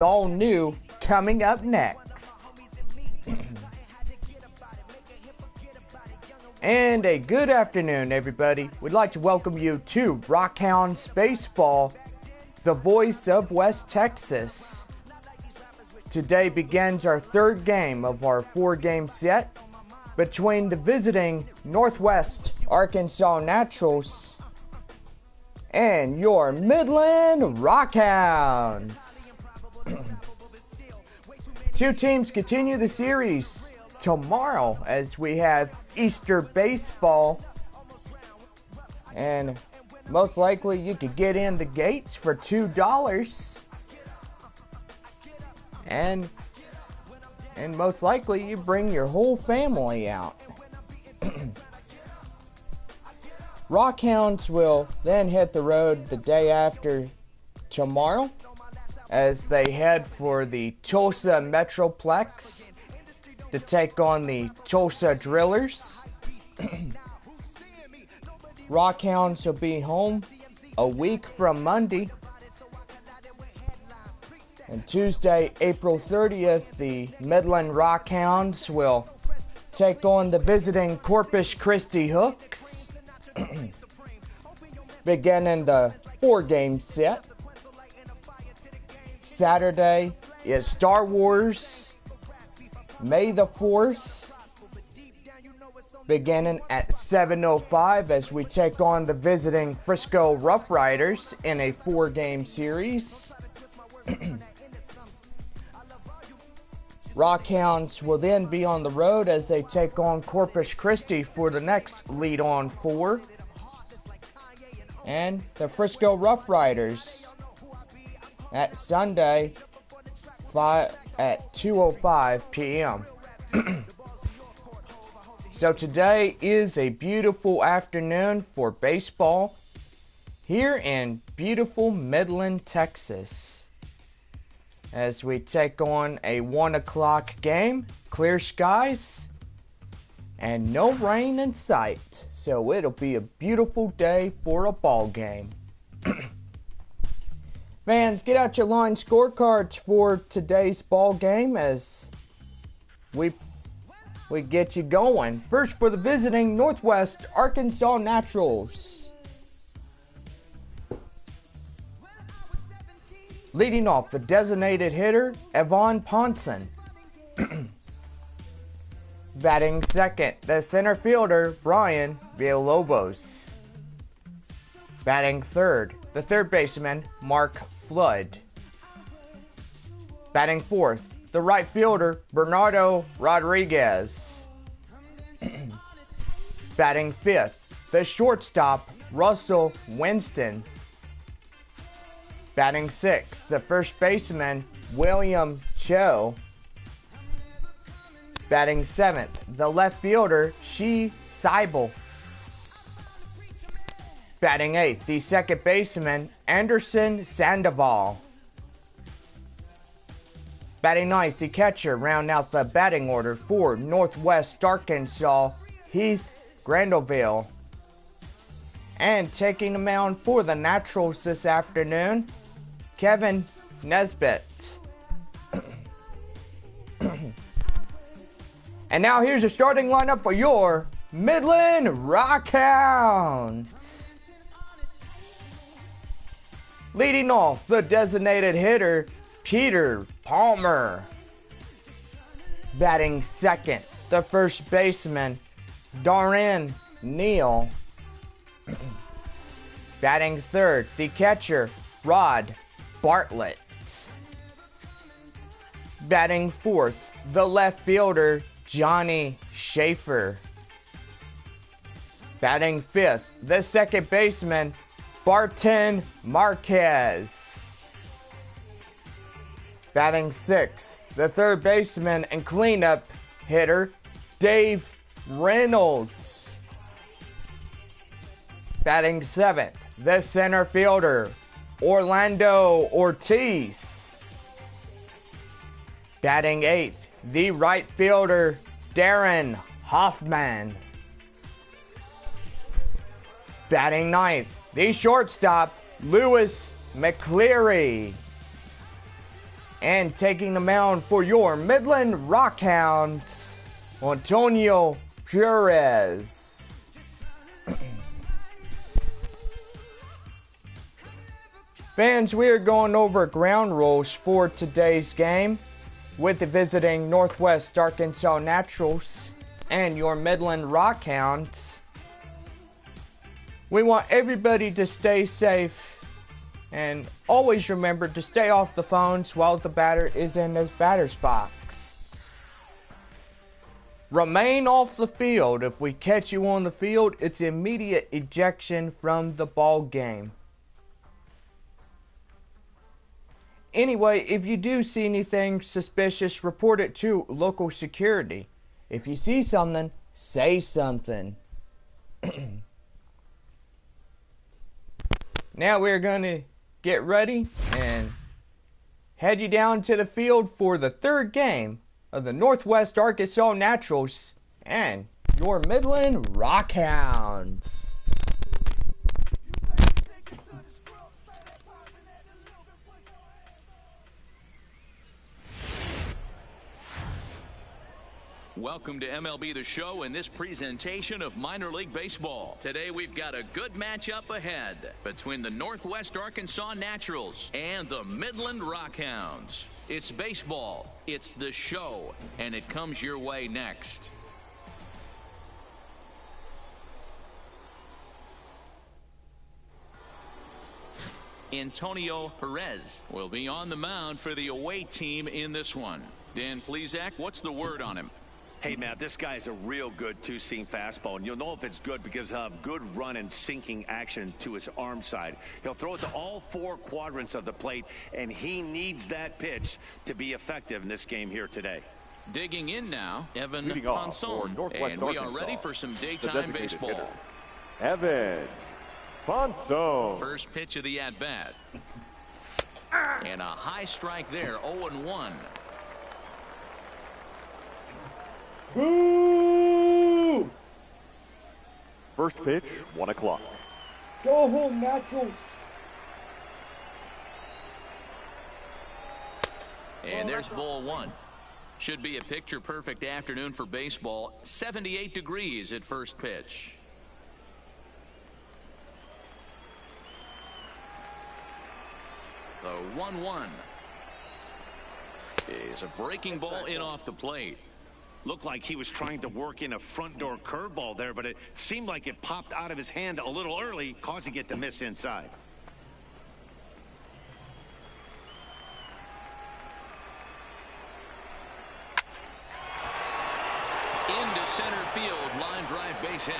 all new coming up next. And a good afternoon, everybody. We'd like to welcome you to Rockhounds Baseball, the voice of West Texas. Today begins our third game of our four-game set between the visiting Northwest Arkansas Naturals and your Midland Rockhounds. Two teams continue the series tomorrow as we have Easter baseball, and most likely you could get in the gates for $2, and most likely you bring your whole family out. Rockhounds will then hit the road the day after tomorrow as they head for the Tulsa Metroplex to take on the Tulsa Drillers. Rockhounds will be home a week from Monday. And Tuesday, April 30th, the Midland Rockhounds will take on the visiting Corpus Christi Hooks, beginning the four-game set. Saturday is Star Wars, May the 4th, beginning at 7:05 as we take on the visiting Frisco Rough Riders in a four-game series. Rockhounds will then be on the road as they take on Corpus Christi for the next lead-on four. And the Frisco Rough Riders at Sunday at 2:05 p.m. So today is a beautiful afternoon for baseball here in beautiful Midland, Texas, as we take on a 1 o'clock game, clear skies, and no rain in sight. So it'll be a beautiful day for a ball game. Fans, get out your line scorecards for today's ball game as we get you going. First for the visiting Northwest Arkansas Naturals. Leading off, the designated hitter, Evan Ponson. Batting second, the center fielder, Brian Villalobos. Batting third, the third baseman, Mark Flood. Batting fourth, the right fielder, Bernardo Rodriguez. Batting fifth, the shortstop, Russell Winston. Batting sixth, the first baseman, William Cho. Batting seventh, the left fielder, Shea Seibel. Batting eighth, the second baseman, Anderson Sandoval. Batting ninth, the catcher, round out the batting order for Northwest Arkansas, Heath Grandville. And taking the mound for the Naturals this afternoon, Kevin Nesbitt. And now here's a starting lineup for your Midland Rockhounds. Leading off, the designated hitter, Peter Palmer. Batting second, the first baseman, Darren Neal. Batting third, the catcher, Rod Bartlett. Batting fourth, the left fielder, Johnny Schaefer. Batting fifth, the second baseman, Barton Marquez. Batting sixth, the third baseman and cleanup hitter, Dave Reynolds. Batting seventh, the center fielder, Orlando Ortiz. Batting eighth, the right fielder, Darren Hoffman. Batting ninth, the shortstop, Lewis McCleary. And taking the mound for your Midland Rockhounds, Antonio Perez. Fans, we are going over ground rules for today's game with the visiting Northwest Arkansas Naturals and your Midland Rockhounds. We want everybody to stay safe and always remember to stay off the phones while the batter is in his batter's box. Remain off the field. If we catch you on the field, it's immediate ejection from the ball game. Anyway, if you do see anything suspicious, report it to local security. If you see something, say something. Now we're going to get ready and head you down to the field for the third game of the Northwest Arkansas Naturals and your Midland Rockhounds. Welcome to MLB The Show in this presentation of minor league baseball. Today we've got a good matchup ahead between the Northwest Arkansas Naturals and the Midland Rockhounds. It's baseball, it's the show, and it comes your way next. Antonio Perez will be on the mound for the away team in this one. Dan Plesac, what's the word on him? Hey, Matt, this guy's a real good two-seam fastball, and you'll know if it's good because he'll have good run and sinking action to his arm side. He'll throw it to all four quadrants of the plate, and he needs that pitch to be effective in this game here today. Digging in now, Evan Ponson, and we are ready for some daytime baseball. Hitter, Evan Ponson. First pitch of the at-bat. And a high strike there, 0-1. Boo! First pitch, 1 o'clock. Go home, Naturals. And there's ball one. Should be a picture-perfect afternoon for baseball. 78 degrees at first pitch. The 1-1 is a breaking ball in off the plate. Looked like he was trying to work in a front door curveball there, but it seemed like it popped out of his hand a little early, causing it to miss inside. Into center field, line drive, base hit.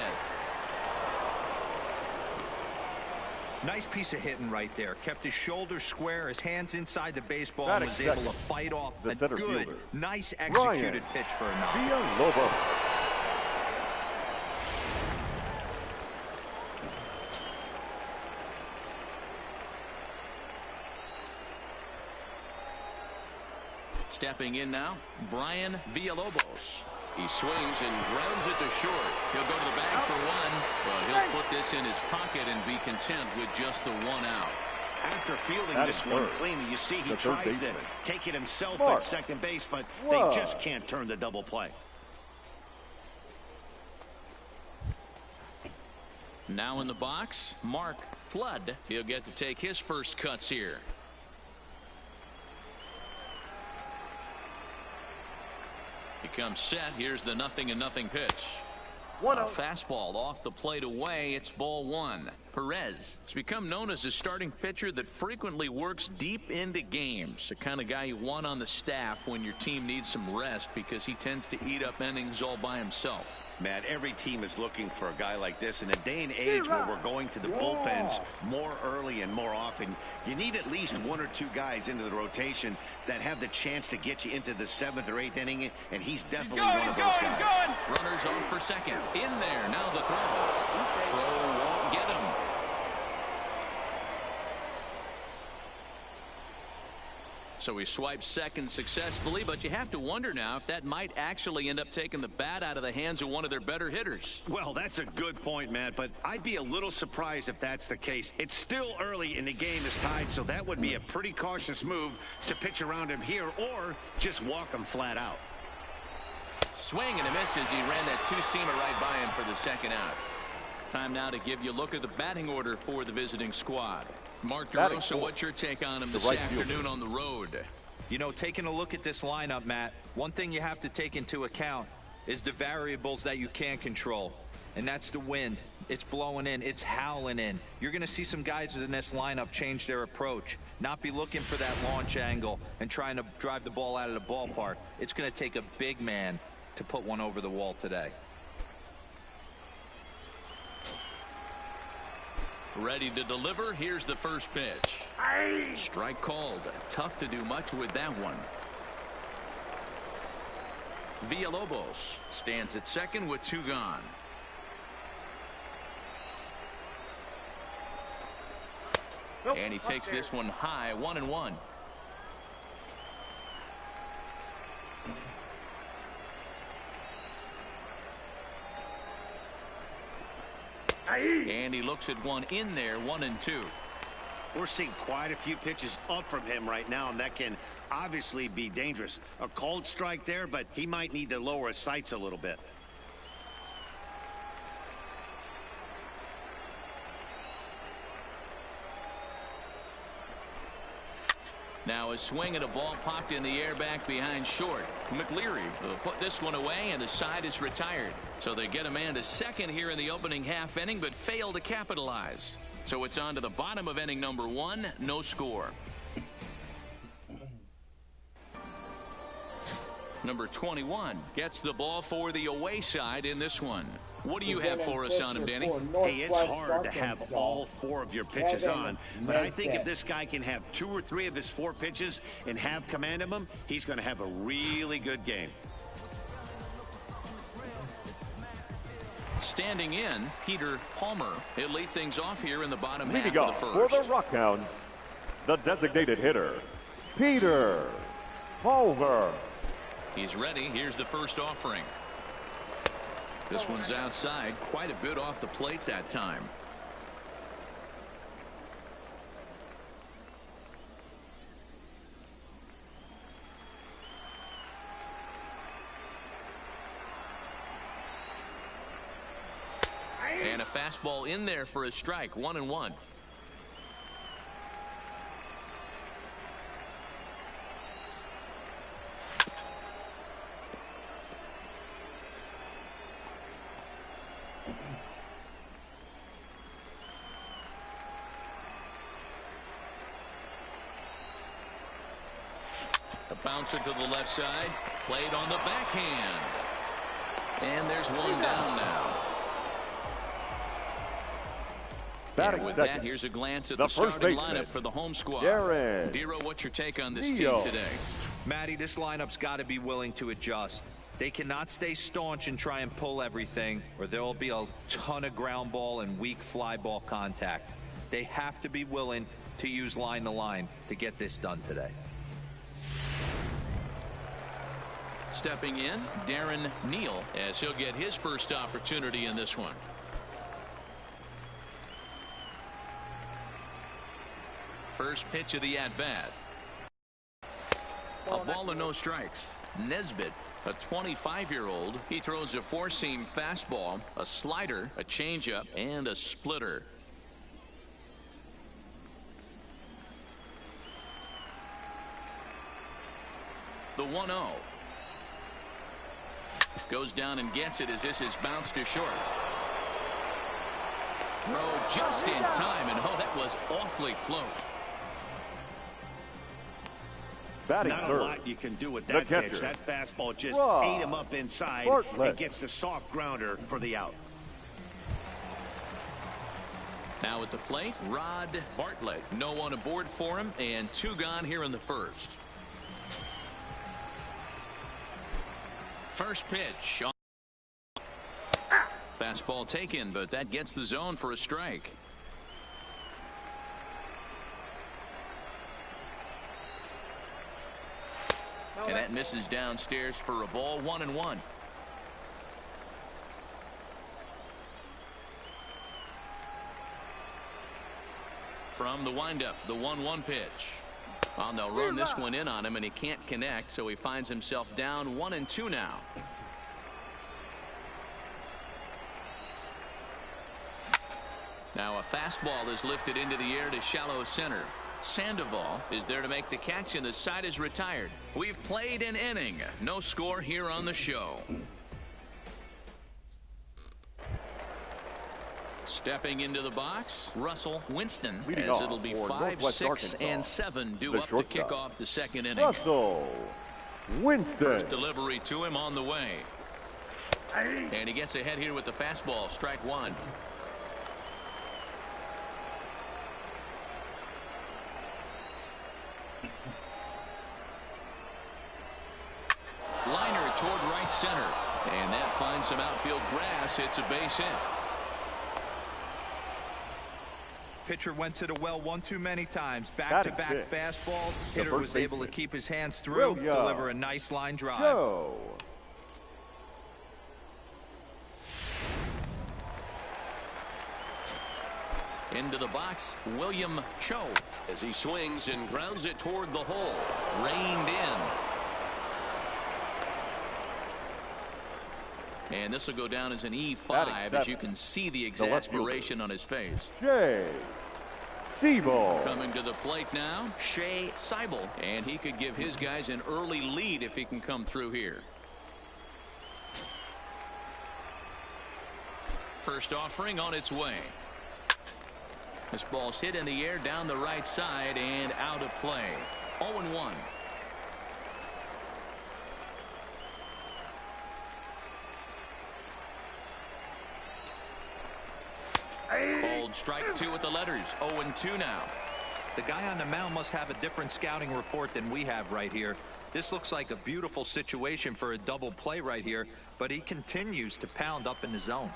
Nice piece of hitting right there. Kept his shoulders square, his hands inside the baseball, and was able to fight off a good, nice executed pitch for a knock. Stepping in now, Brian Villalobos. He swings and grounds it to short. He'll go to the bag for one, but he'll put this in his pocket and be content with just the one out. After fielding this one cleanly, you see he tries to take it himself at second base, but they just can't turn the double play. Now in the box, Mark Flood. He'll get to take his first cuts here. He comes set. Here's the 0-0 pitch. A fastball off the plate away. It's ball one. Perez has become known as a starting pitcher that frequently works deep into games. The kind of guy you want on the staff when your team needs some rest because he tends to eat up innings all by himself. Matt, every team is looking for a guy like this. In a day and age where we're going to the bullpens more early and more often, you need at least one or two guys into the rotation that have the chance to get you into the 7th or 8th inning, and he's definitely one of those guys. Runners on for second. In there. Now the throw. Throw won't get him. So he swipes second successfully, but you have to wonder now if that might actually end up taking the bat out of the hands of one of their better hitters. Well, that's a good point, Matt, but I'd be a little surprised if that's the case. It's still early and the game is tied, so that would be a pretty cautious move to pitch around him here or just walk him flat out. Swing and a miss as he ran that two-seamer right by him for the second out. Time now to give you a look at the batting order for the visiting squad. Mark DeRosa, what's your take on him this afternoon on the road? You know, taking a look at this lineup, Matt, one thing you have to take into account is the variables that you can't control, and that's the wind. It's blowing in, it's howling in. You're going to see some guys in this lineup change their approach, not be looking for that launch angle and trying to drive the ball out of the ballpark. It's going to take a big man to put one over the wall today. Ready to deliver. Here's the first pitch. Strike called. Tough to do much with that one. Villalobos stands at second with two gone. And he takes this one high, 1-1. And he looks at one in there, 1-2. We're seeing quite a few pitches up from him right now, and that can obviously be dangerous. A cold strike there, but he might need to lower his sights a little bit. Now a swing and a ball popped in the air back behind short. McLeary will put this one away, and the side is retired. So they get a man to second here in the opening half inning, but fail to capitalize. So it's on to the bottom of inning number 1, no score. Number 21 gets the ball for the away side in this one. What do you have for us on him, Danny? Hey, it's hard to have all 4 of your pitches on, but I think if this guy can have 2 or 3 of his 4 pitches and have command of them, he's going to have a really good game. Standing in, Peter Palmer. He'll lead things off here in the bottom half of Leading the off first. for the Rockhounds, the designated hitter, Peter Palmer. He's ready. Here's the first offering. This one's outside, quite a bit off the plate that time. And a fastball in there for a strike, 1-1. A bouncer to the left side, played on the backhand. And there's one down now. And with that, here's a glance at the starting lineup for the home squad. Dero, what's your take on this team today? Matty, this lineup's got to be willing to adjust. They cannot stay staunch and try and pull everything, or there will be a ton of ground ball and weak fly ball contact. They have to be willing to use line to line to get this done today. Stepping in, Darren Neal, as he'll get his first opportunity in this one. First pitch of the at-bat. A ball and no strikes. Nesbitt, a 25-year-old. He throws a four-seam fastball, a slider, a changeup, and a splitter. The 1-0. Goes down and gets it as this is bounced to short. Throw just in time, and oh, that was awfully close. Not a lot you can do with that pitch. That fastball just ate him up inside and gets the soft grounder for the out. Now at the plate, Rod Bartlett. No one aboard for him, and two gone here in the first. First pitch. Fastball taken, but that gets the zone for a strike. And that misses downstairs for a ball, 1-1. From the windup, the 1-1 pitch. Well, they'll run this one in on him, and he can't connect, so he finds himself down 1-2 now. Now a fastball is lifted into the air to shallow center. Sandoval is there to make the catch, and the side is retired. We've played an inning. No score here on the show. Stepping into the box, Russell Winston, as it'll be 5, 6, and 7 due up to kick off the second inning. Russell Winston. First delivery to him on the way. And he gets ahead here with the fastball, strike one. Liner toward right center. And that finds some outfield grass. It's a base hit. Pitcher went to the well one too many times. Back-to-back fastballs. Hitter was able to keep his hands through, deliver a nice line drive. Into the box, William Cho, as he swings and grounds it toward the hole. Reined in. And this will go down as an E5, as you can see the exasperation on his face. Shea Seibel. Coming to the plate now, Shea Seibel. And he could give his guys an early lead if he can come through here. First offering on its way. This ball's hit in the air down the right side and out of play. 0-1. Called strike two with the letters. 0-2 now. The guy on the mound must have a different scouting report than we have right here. This looks like a beautiful situation for a double play right here, but he continues to pound up in the zone.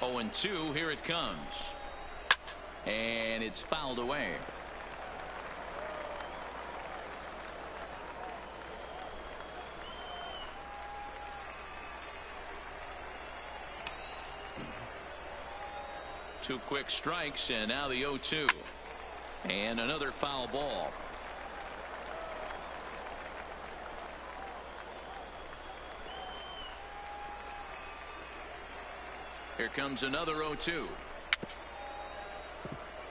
0-2, here it comes. And it's fouled away. Two quick strikes, and now the 0-2. And another foul ball. Here comes another 0-2.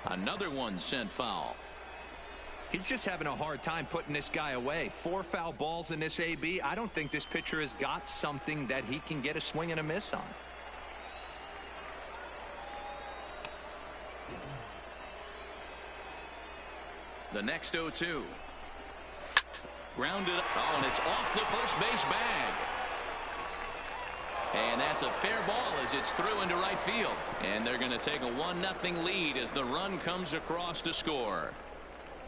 Another one sent foul. He's just having a hard time putting this guy away. 4 foul balls in this AB. I don't think this pitcher has got something that he can get a swing and a miss on. The next 0-2. Grounded. Oh, and it's off the first base bag. And that's a fair ball as it's through into right field. And they're going to take a 1-0 lead as the run comes across to score.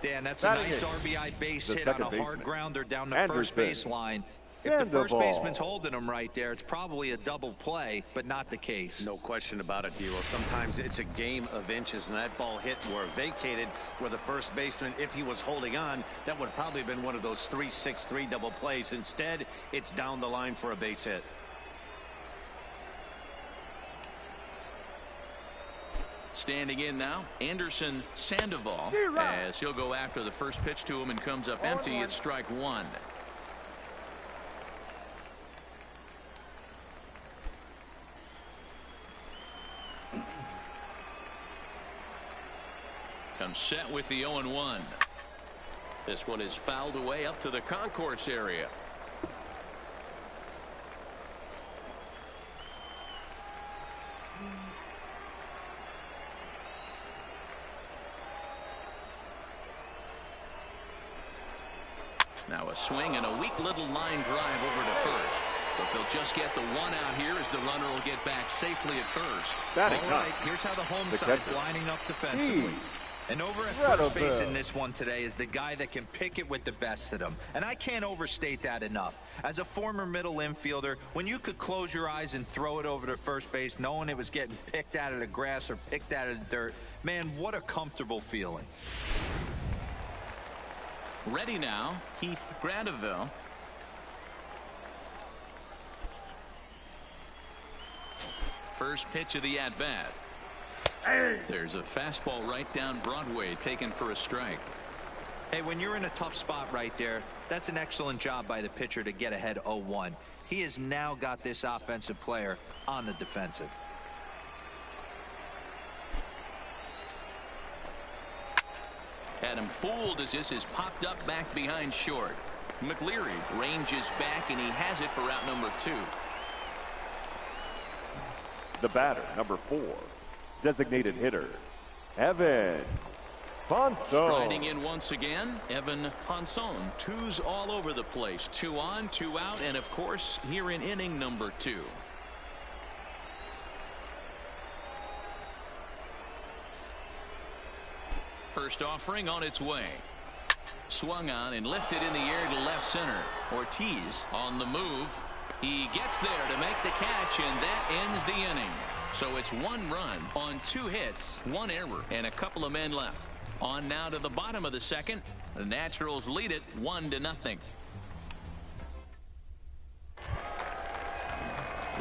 Dan, that's a nice RBI base hit on a hard grounder down the first baseline. If the first baseman's holding him right there, it's probably a double play, but not the case. No question about it, D'Lo. Sometimes it's a game of inches, and that ball hit or vacated where the first baseman, if he was holding on, that would probably have been one of those 3-6-3 double plays. Instead, it's down the line for a base hit. Standing in now, Anderson Sandoval, as he'll go after the first pitch to him and comes up empty. It's strike one. Comes set with the 0-1. This one is fouled away up to the concourse area. Now a swing and a weak little line drive over to first. But they'll just get the one out here as the runner will get back safely at first. All right, here's how the home side's lining up defensively. And over at first base in this one today is the guy that can pick it with the best of them. And I can't overstate that enough. As a former middle infielder, when you could close your eyes and throw it over to first base knowing it was getting picked out of the grass or picked out of the dirt, man, what a comfortable feeling. Ready now, Heath Gradeville. First pitch of the at-bat. There's a fastball right down Broadway taken for a strike. Hey, when you're in a tough spot right there, that's an excellent job by the pitcher to get ahead 0-1. He has now got this offensive player on the defensive. Had him fooled as this is popped up back behind short. McLeary ranges back and he has it for out number 2. The batter, number 4, designated hitter, Evan Ponson. Striding in once again, Evan Ponson. 2's all over the place. 2 on, 2 out, and of course, here in inning number 2. First offering on its way. Swung on and lifted in the air to left center. Ortiz on the move. He gets there to make the catch, and that ends the inning. So it's 1 run on 2 hits, 1 error, and a couple of men left. On now to the bottom of the second. The Naturals lead it 1-0.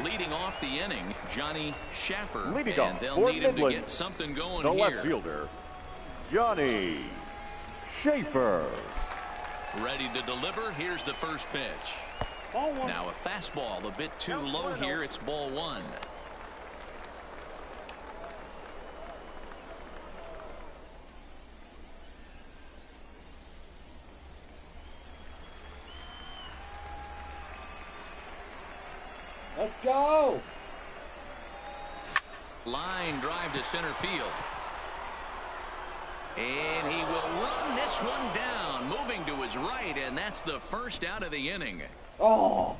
Leading off the inning, Johnny Schaffer, Leading and off they'll for need him to Midland, get something going the here. left fielder, Johnny Schaffer. Ready to deliver. Here's the first pitch. Now a fastball a bit too low here. It's ball 1. Let's go. Line drive to center field. And he will run this one down, moving to his right, and that's the first out of the inning. Oh.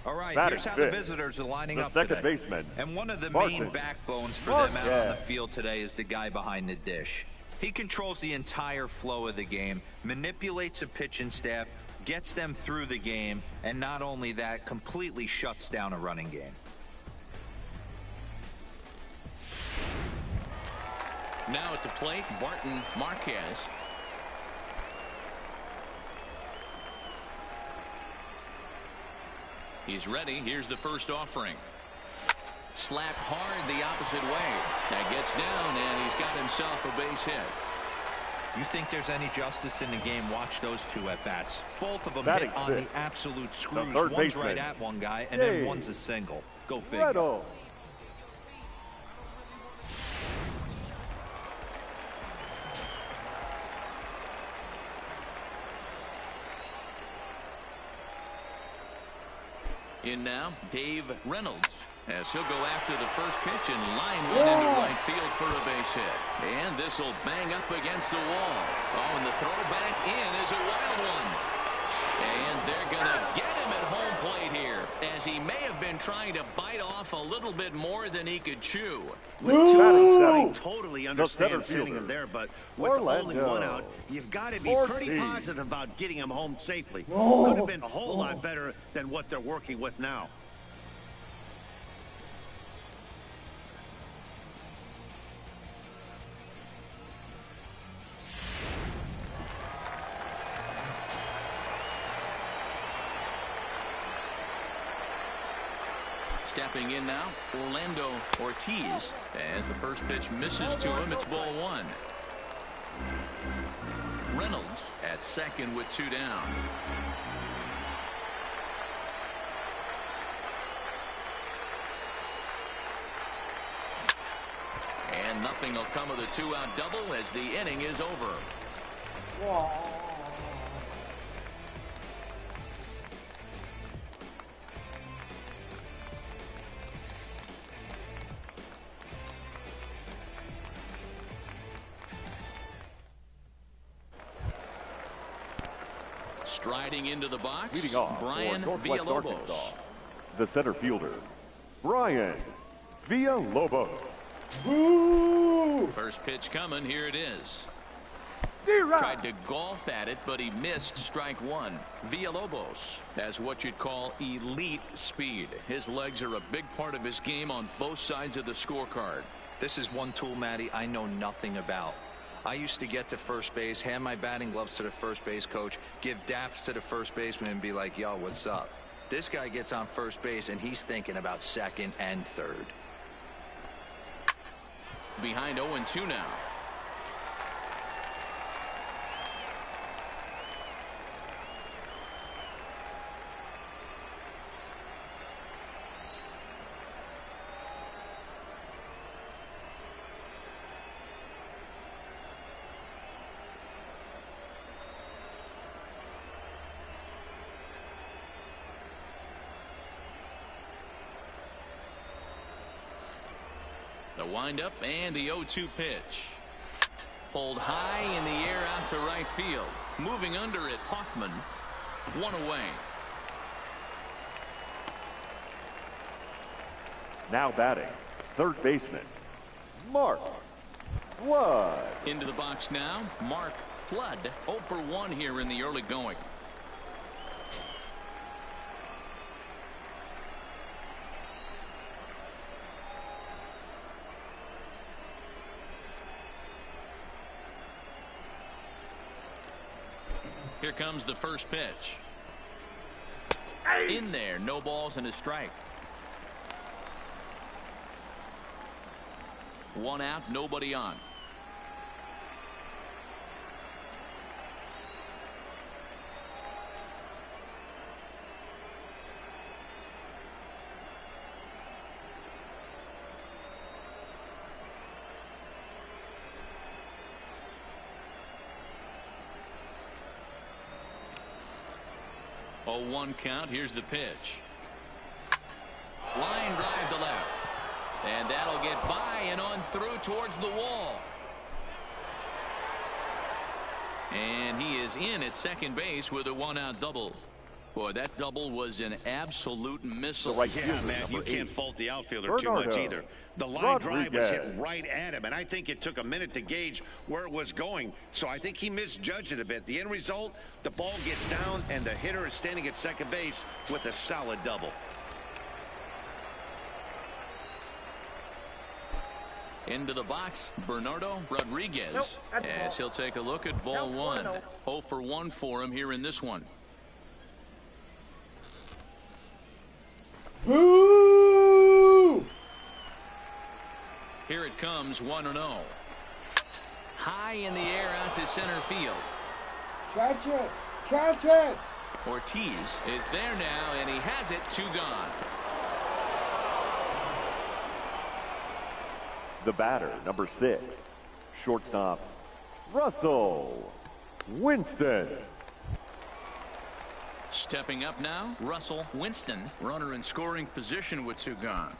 All right, Batting here's how fifth, the visitors are lining the up second today. baseman, And one of the Martin. main backbones for them out on Yeah. the field today is the guy behind the dish. He controls the entire flow of the game, manipulates a pitching staff, gets them through the game, and not only that, completely shuts down a running game. Now at the plate, Barton Marquez. He's ready. Here's the first offering. Slap hard the opposite way. That gets down, and he's got himself a base hit. You think there's any justice in the game? Watch those 2 at-bats. Both of them Batting hit on the fifth, absolute screws. third One's baseman, right at one guy, and then Dave one's a single. Go figure. Reynolds. In now, Dave Reynolds, as he'll go after the first pitch and line one into right field for a base hit. And this will bang up against the wall. Oh, and the throw back in is a wild one. And they're going to get him at home plate here, as he may have been trying to bite off a little bit more than he could chew. With 2 outs, I Ooh. totally The understand center sending fielder, him there, but with Orlando. only 1 out, you've got to be pretty Ortiz. positive about getting him home safely. Could have been a whole lot better than what they're working with now. Stepping in now, Orlando Ortiz. As the first pitch misses to him, it's ball 1. Reynolds at second with 2 down. And nothing will come of the 2-out double as the inning is over. Striding into the box, Leading off Brian for Northwest Villalobos. Arkansas, the center fielder, Brian Villalobos. First pitch coming, here it is. D-Rock. Tried to golf at it, but he missed strike 1. Villalobos has what you'd call elite speed. His legs are a big part of his game on both sides of the scorecard. This is one tool, Matty, I know nothing about. I used to get to first base, hand my batting gloves to the first base coach, give daps to the first baseman and be like, yo, what's up? This guy gets on first base and he's thinking about second and third. Behind 0-2 now. The windup and the 0-2 pitch. Pulled high in the air out to right field. Moving under it, Hoffman. One away. Now batting, third baseman, Mark Flood. Into the box now, Mark Flood. 0 for 1 here in the early going. Here comes the first pitch. In there, no balls and a strike. One out, nobody on. Oh, 1 count. Here's the pitch. Line drive to left. And that'll get by and on through towards the wall. And he is in at second base with a 1-out double. Boy, that double was an absolute missile. Yeah, man, you can't fault the outfielder too much either. The line drive was hit right at him, and I think it took a minute to gauge where it was going. So I think he misjudged it a bit. The end result, the ball gets down, and the hitter is standing at second base with a solid double. Into the box, Bernardo Rodriguez, as he'll take a look at ball 1. 0 for 1 for him here in this one. Boo! Here it comes, 1-0. High in the air out to center field. Catch it! Catch it! Ortiz is there now, and he has it. 2 gone. The batter, number 6, shortstop, Russell Winston. Stepping up now, Russell Winston, runner in scoring position with 2 gone.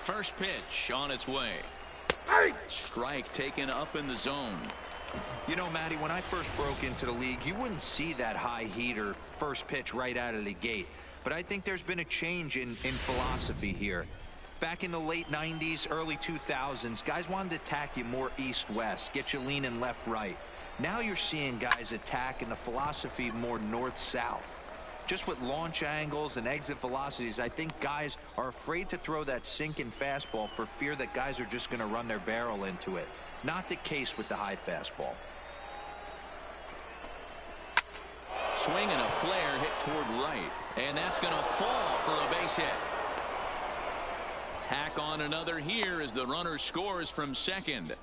First pitch on its way. Strike taken up in the zone. You know, Matty, when I first broke into the league, you wouldn't see that high heater first pitch right out of the gate. But I think there's been a change in philosophy here. Back in the late 90s, early 2000s, guys wanted to attack you more east-west, get you leaning left-right. Now you're seeing guys attack in the philosophy more north-south. Just with launch angles and exit velocities, I think guys are afraid to throw that sinking fastball for fear that guys are just going to run their barrel into it. Not the case with the high fastball. Swing and a flare hit toward right. And that's going to fall for a base hit. Tack on another here as the runner scores from second.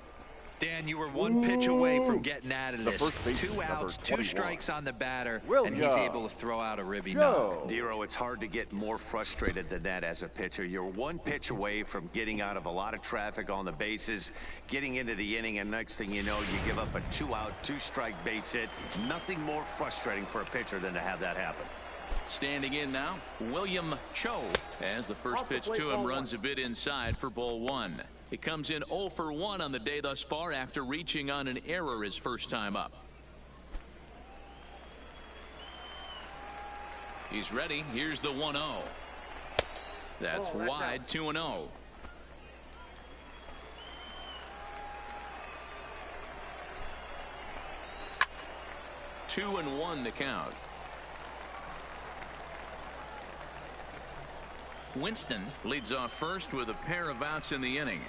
Dan, you were 1 pitch away from getting out of this. 2 outs, 2 strikes on the batter, and he's able to throw out a ribby knock. Dero, it's hard to get more frustrated than that as a pitcher. You're 1 pitch away from getting out of a lot of traffic on the bases, getting into the inning, and next thing you know, you give up a 2-out, 2-strike base hit. Nothing more frustrating for a pitcher than to have that happen. Standing in now, William Cho, as the first pitch to him runs a bit inside for ball 1. It comes in 0 for 1 on the day thus far after reaching on an error his first time up. He's ready. Here's the 1-0. That's wide. 2-0. Two and 1 to count. Winston leads off first with a pair of outs in the inning.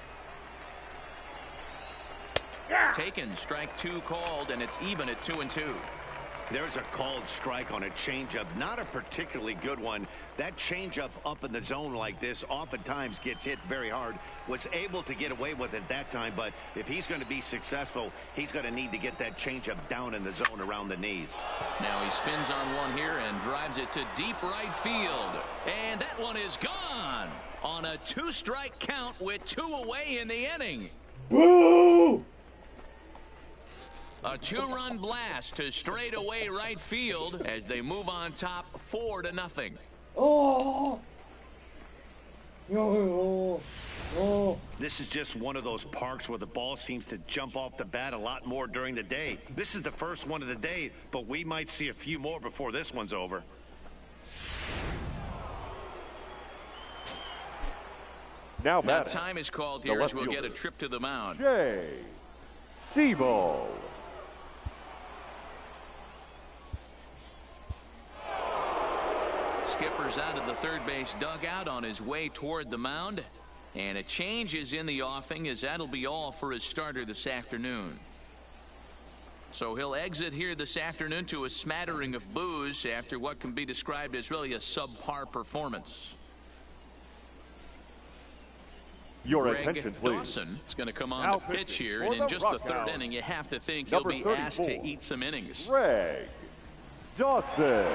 Taken, strike 2 called, and it's even at 2-2. There's a called strike on a changeup, not a particularly good one. That changeup up in the zone like this oftentimes gets hit very hard. Was able to get away with it that time, but if he's going to be successful, he's going to need to get that changeup down in the zone around the knees. Now he spins on one here and drives it to deep right field. And that one is gone on a 2-strike count with 2 away in the inning. Boo! A 2-run blast to straightaway right field as they move on top 4-0. Oh! Oh! Oh! This is just one of those parks where the ball seems to jump off the bat a lot more during the day. This is the first one of the day, but we might see a few more before this one's over. Now time is called here as we'll get a trip to the mound. JBaker. Skipper's out of the third base dugout on his way toward the mound. And a change is in the offing as that'll be all for his starter this afternoon. So he'll exit here this afternoon to a smattering of boos after what can be described as really a subpar performance. Your Greg attention, please. Dawson is going to come on Now to pitch here, for and in the just the third Rockhounds, inning, you have to think number he'll be asked to 34, eat some innings. Greg Dawson.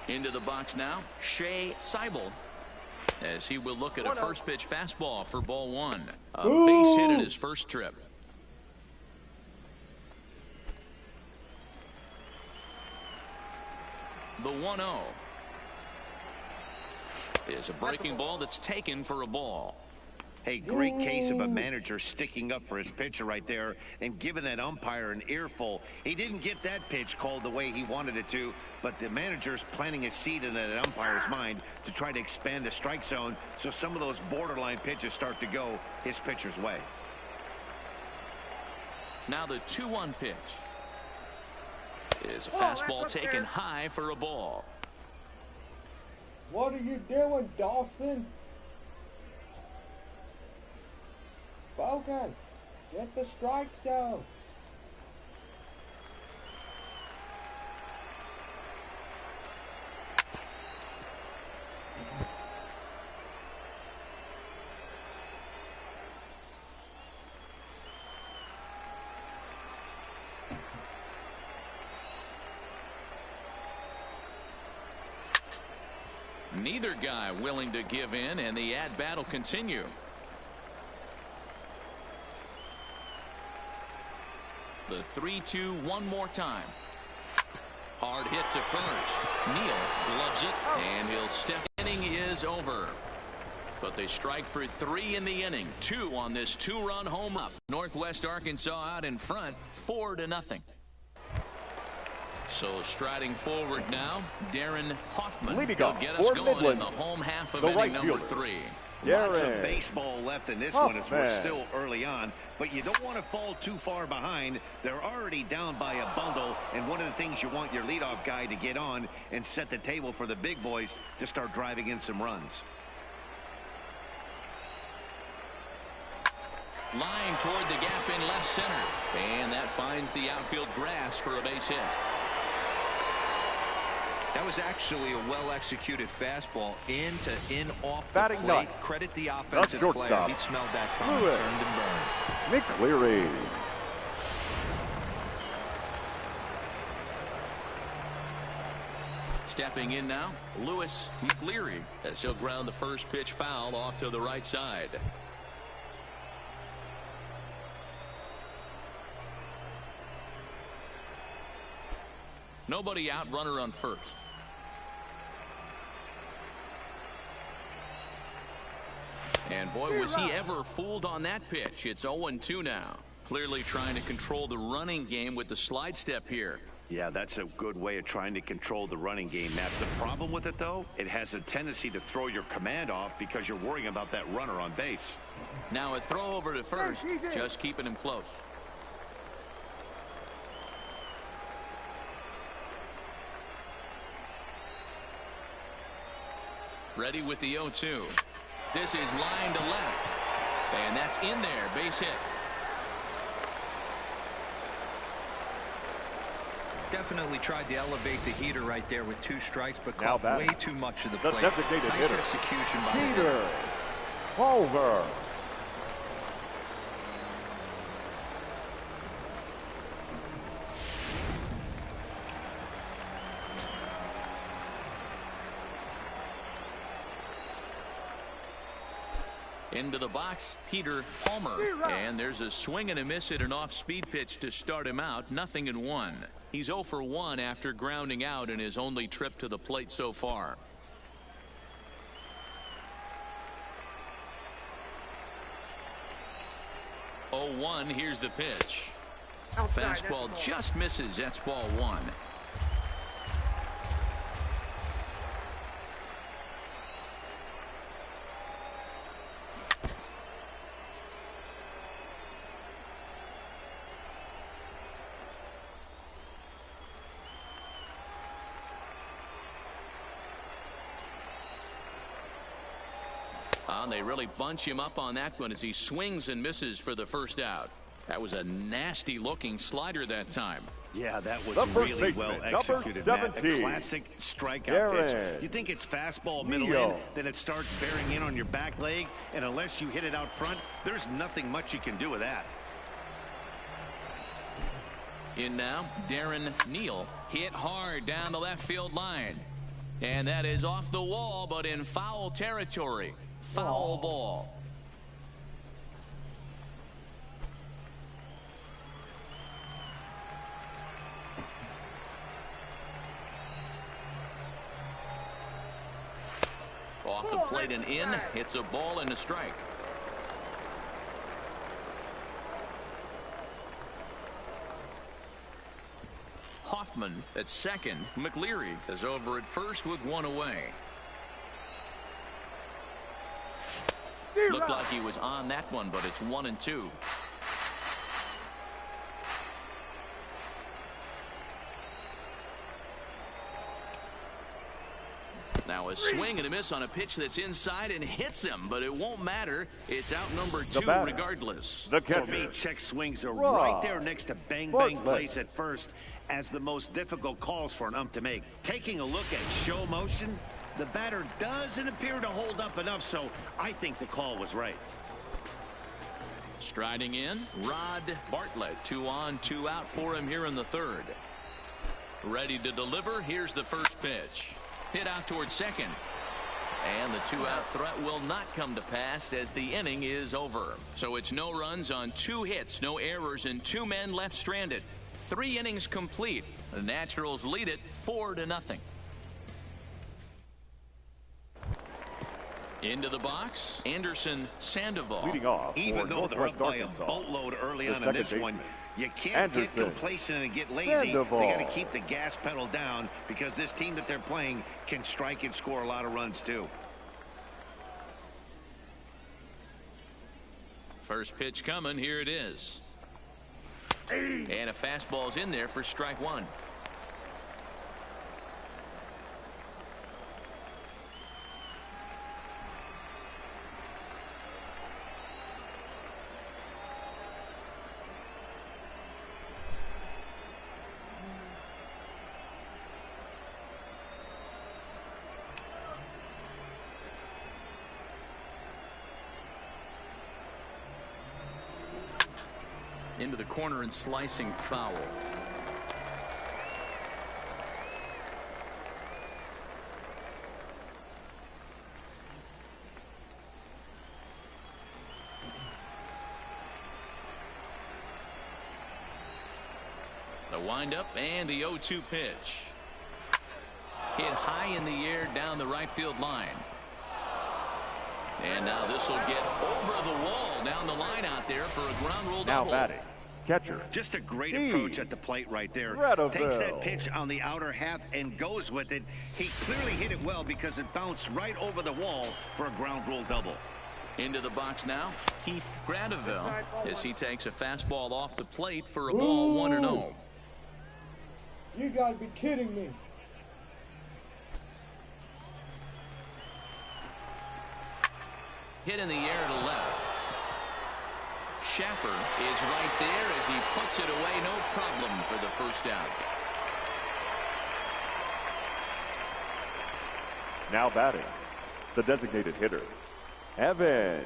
Into the box now, Shea Seibel, as he will look at a first pitch fastball for ball 1. A base hit at his first trip. The 1-0 is a breaking ball that's taken for a ball. Hey, great case of a manager sticking up for his pitcher right there and giving that umpire an earful. He didn't get that pitch called the way he wanted it to, but the manager's planting a seed in that umpire's mind to try to expand the strike zone so some of those borderline pitches start to go his pitcher's way. Now the 2-1 pitch is a fastball taken high for a ball. What are you doing, Dawson? Focus. Get the strike zone. Neither guy willing to give in, and the at-bat will continue. The 3-2 one more time. Hard hit to first. Neal gloves it, and he'll step. Inning is over. But they strike for 3 in the inning. 2 on this 2-run home up. Northwest Arkansas out in front, 4-0. So striding forward now, Darren Hoffman. Leading He'll off get us for going in Midland, the home half of the inning right number fielder. 3. Lots of Darren baseball left in this one as we're Hoffman. still early on, but you don't want to fall too far behind. They're already down by a bundle, and one of the things you want your leadoff guy to get on and set the table for the big boys to start driving in some runs. Line toward the gap in left center, and that finds the outfield grass for a base hit. That was actually a well-executed fastball in off the Batting plate. ninth, Credit the offensive player. shortstop, He smelled that coming, Lewis turned and burned. McCleary. Stepping in now, Lewis McCleary, as he'll ground the first pitch foul off to the right side. Nobody out, runner on first. And boy, was he ever fooled on that pitch. It's 0-2 now. Clearly trying to control the running game with the slide step here. Yeah, that's a good way of trying to control the running game, Matt. The problem with it, though, it has a tendency to throw your command off because you're worrying about that runner on base. Now a throw over to first, just keeping him close. Ready with the 0-2. This is line to left. And that's in there. Base hit. Definitely tried to elevate the heater right there with 2 strikes, but Now caught batting, way too much of the the plate. designated Nice hitter, execution by the Peter hitter. Culver. Into the box, Peter Palmer. And there's a swing and a miss at an off-speed pitch to start him out. 0-1. He's 0 for 1 after grounding out in his only trip to the plate so far. Oh, 1. Here's the pitch. Fastball just misses. That's ball 1. They really bunch him up on that one as he swings and misses for the first out. That was a nasty looking slider that time. Yeah, that was The first really baseman, well number executed, Matt. A 17, classic strikeout Darren pitch. You think it's fastball middle Neal. in, then it starts bearing in on your back leg, and unless you hit it out front, there's nothing much you can do with that. In now, Darren Neal hit hard down the left field line. And that is off the wall, but in foul territory. Foul ball. Off the plate and in. It's a ball and a strike. Hoffman at second. McCleary is over at first with 1 away. Looked like he was on that one, but it's 1-2. Now a swing and a miss on a pitch that's inside and hits him, but it won't matter. It's out number 2 regardless. The For me, catcher, check swings are Rob right there next to bang-bang Bartlett. plays at first as the most difficult calls for an ump to make. Taking a look at show motion, the batter doesn't appear to hold up enough, so I think the call was right. Striding in, Rod Bartlett. 2 on, 2 out for him here in the third. Ready to deliver. Here's the first pitch. Hit out towards second. And the 2-out threat will not come to pass as the inning is over. So it's no runs on 2 hits, no errors, and 2 men left stranded. 3 innings complete. The Naturals lead it 4-0. Into the box, Anderson Sandoval. Leading off, Even though they're up by a boatload early on in this one, you can't get complacent and get lazy. Sandoval. They got to keep the gas pedal down because this team that they're playing can strike and score a lot of runs too. First pitch coming. Here it is. And a fastball's in there for strike one. Into the corner and slicing foul. The windup and the 0-2 pitch. Hit high in the air down the right field line. And now this will get over the wall down the line out there for a ground rule double. Now batting, catcher. Just a great approach at the plate right there. Takes that pitch on the outer half and goes with it. He clearly hit it well because it bounced right over the wall for a ground rule double. Into the box now, Keith Gradeville, as he takes a fastball off the plate for a ball 1-0. You gotta be kidding me. Hit in the air to left. Schaffer is right there as he puts it away. No problem for the first out. Now batting, the designated hitter, Evan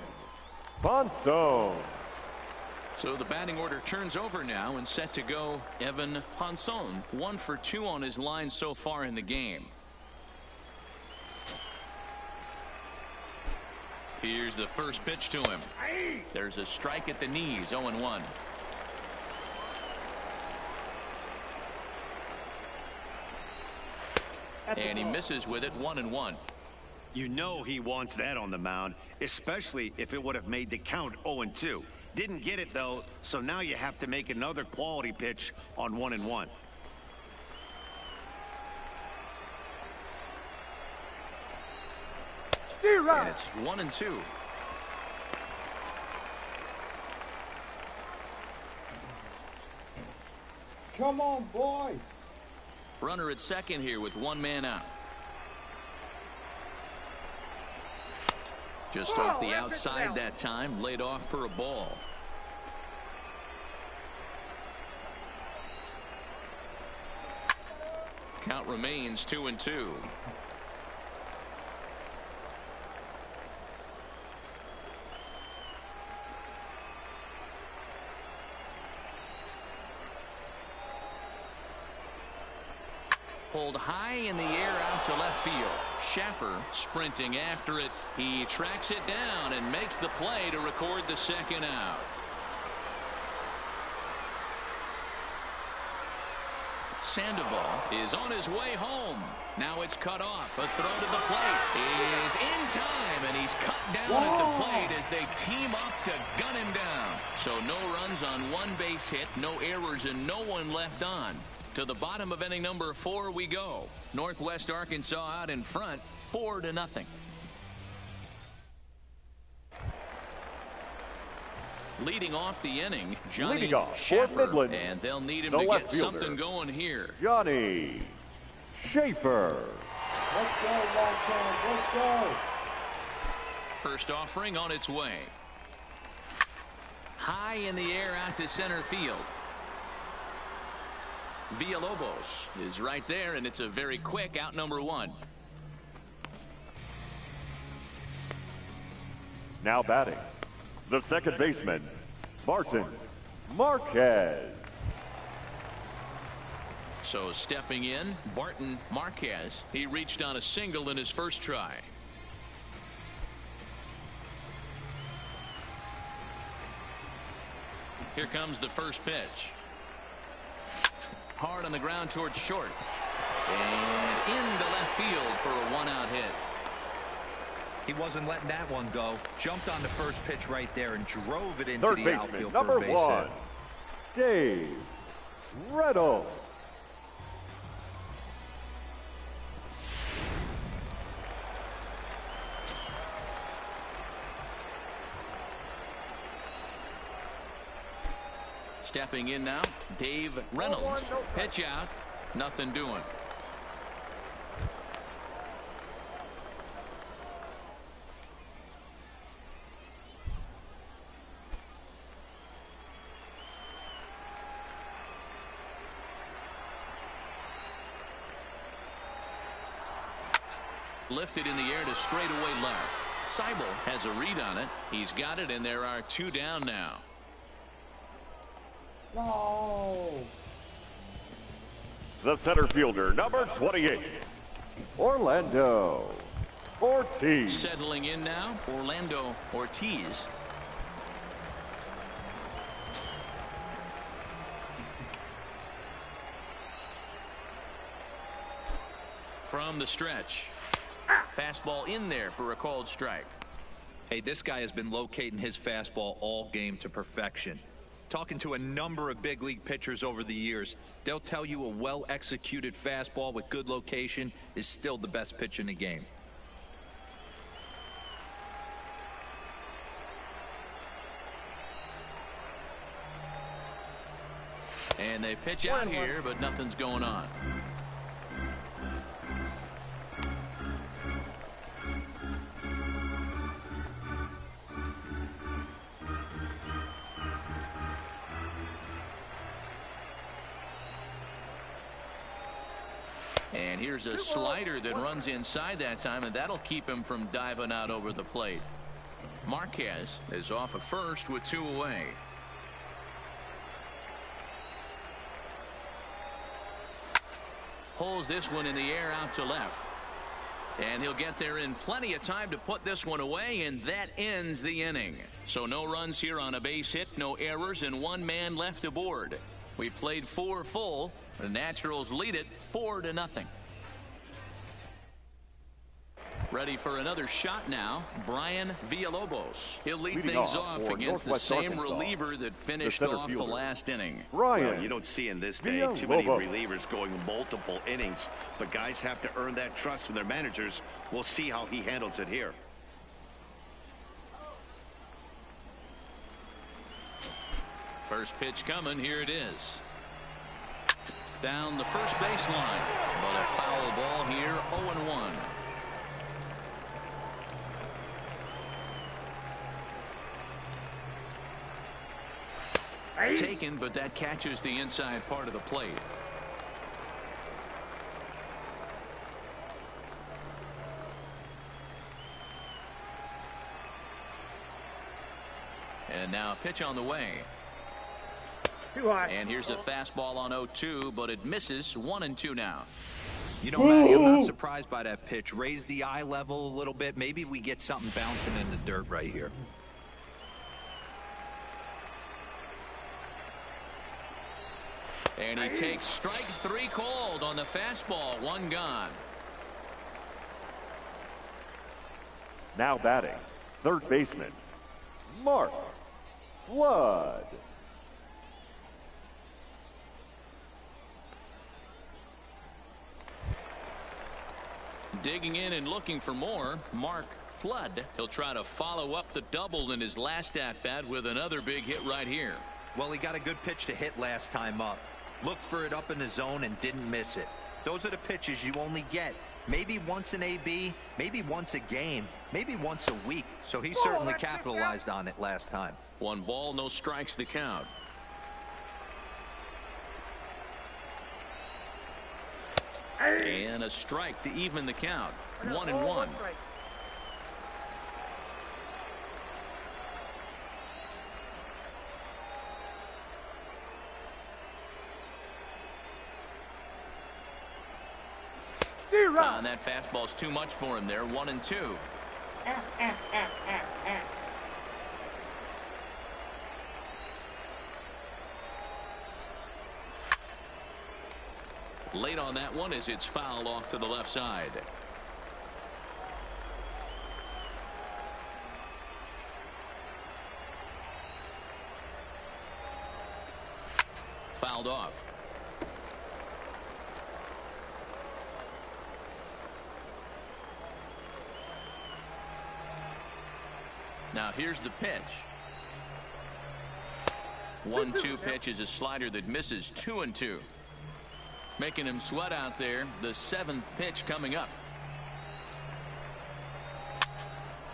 Ponson. So the batting order turns over now and set to go Evan Ponson. 1 for 2 on his line so far in the game. Here's the first pitch to him. There's a strike at the knees. 0-1. And he misses with it. 1-1. You know he wants that on the mound, especially if it would have made the count 0-2. Didn't get it though, so now you have to make another quality pitch on 1-1. And it's 1-2. Come on, boys. Runner at second here with 1 man out. Just off the outside that time, laid off for a ball. Count remains 2-2. Pulled high in the air out to left field. Schaffer sprinting after it. He tracks it down and makes the play to record the second out. Sandoval is on his way home. Now it's cut off. A throw to the plate is in time, and he's cut down at the plate as they team up to gun him down. So no runs on 1 base hit, no errors, and no one left on. To the bottom of inning number 4 we go. Northwest Arkansas out in front, 4-0. Leading off the inning, Johnny Schaffer, Midland, and they'll need him to get something going here. Johnny Schaffer. Let's go, Rockhounds. Let's go. First offering on its way. High in the air out to center field. Villalobos is right there, and it's a very quick out number 1. Now batting, the second baseman, Martin Marquez. So stepping in, Barton Marquez. He reached on a single in his first try. Here comes the first pitch. Hard on the ground towards short. And into left field for a 1-out hit. He wasn't letting that one go. Jumped on the first pitch right there and drove it into Third the baseman, outfield number for a base one, hit. Dave Reynolds. Stepping in now, Dave Reynolds. Pitch out, nothing doing. Lifted in the air to straightaway left. Seibel has a read on it. He's got it, and there are 2 down now. No. The center fielder, number 28, Orlando Ortiz. Settling in now, Orlando Ortiz. From the stretch. Fastball in there for a called strike. Hey, this guy has been locating his fastball all game to perfection. Talking to a number of big league pitchers over the years, they'll tell you a well-executed fastball with good location is still the best pitch in the game. And they pitch out here, but nothing's going on. And here's a slider that runs inside that time, and that'll keep him from diving out over the plate. Marquez is off at first with 2 away. Pulls this one in the air out to left. And he'll get there in plenty of time to put this one away, and that ends the inning. So no runs here on a base hit, no errors, and 1 man left aboard. We played 4 full. The Naturals lead it 4-0. Ready for another shot now, Brian Villalobos. He'll lead things off against the same reliever that finished off the last inning. Well, you don't see in this day too many relievers going multiple innings, but guys have to earn that trust from their managers. We'll see how he handles it here. First pitch coming, here it is. Down the first baseline, but a foul ball here, 0-1. Taken, but that catches the inside part of the plate. And now a pitch on the way. And here's a fastball on 0-2, but it misses. 1-2 now. You know, Matty, I'm not surprised by that pitch. Raise the eye level a little bit. Maybe we get something bouncing in the dirt right here. And he takes strike 3 called on the fastball. 1 gone. Now batting, third baseman, Mark Flood. Digging in and looking for more, Mark Flood. He'll try to follow up the double in his last at-bat with another big hit right here. Well, he got a good pitch to hit last time up. Looked for it up in the zone and didn't miss it. Those are the pitches you only get maybe once an AB, maybe once a game, maybe once a week. So he certainly capitalized on it last time. 1 ball, no strikes the count. And a strike to even the count. 1-1. And that fastball's too much for him there. 1-2. Late on that one as it's fouled off to the left side. fouled off. Now here's the pitch. 1-2 pitch is a slider that misses 2-2. Making him sweat out there. The 7th pitch coming up.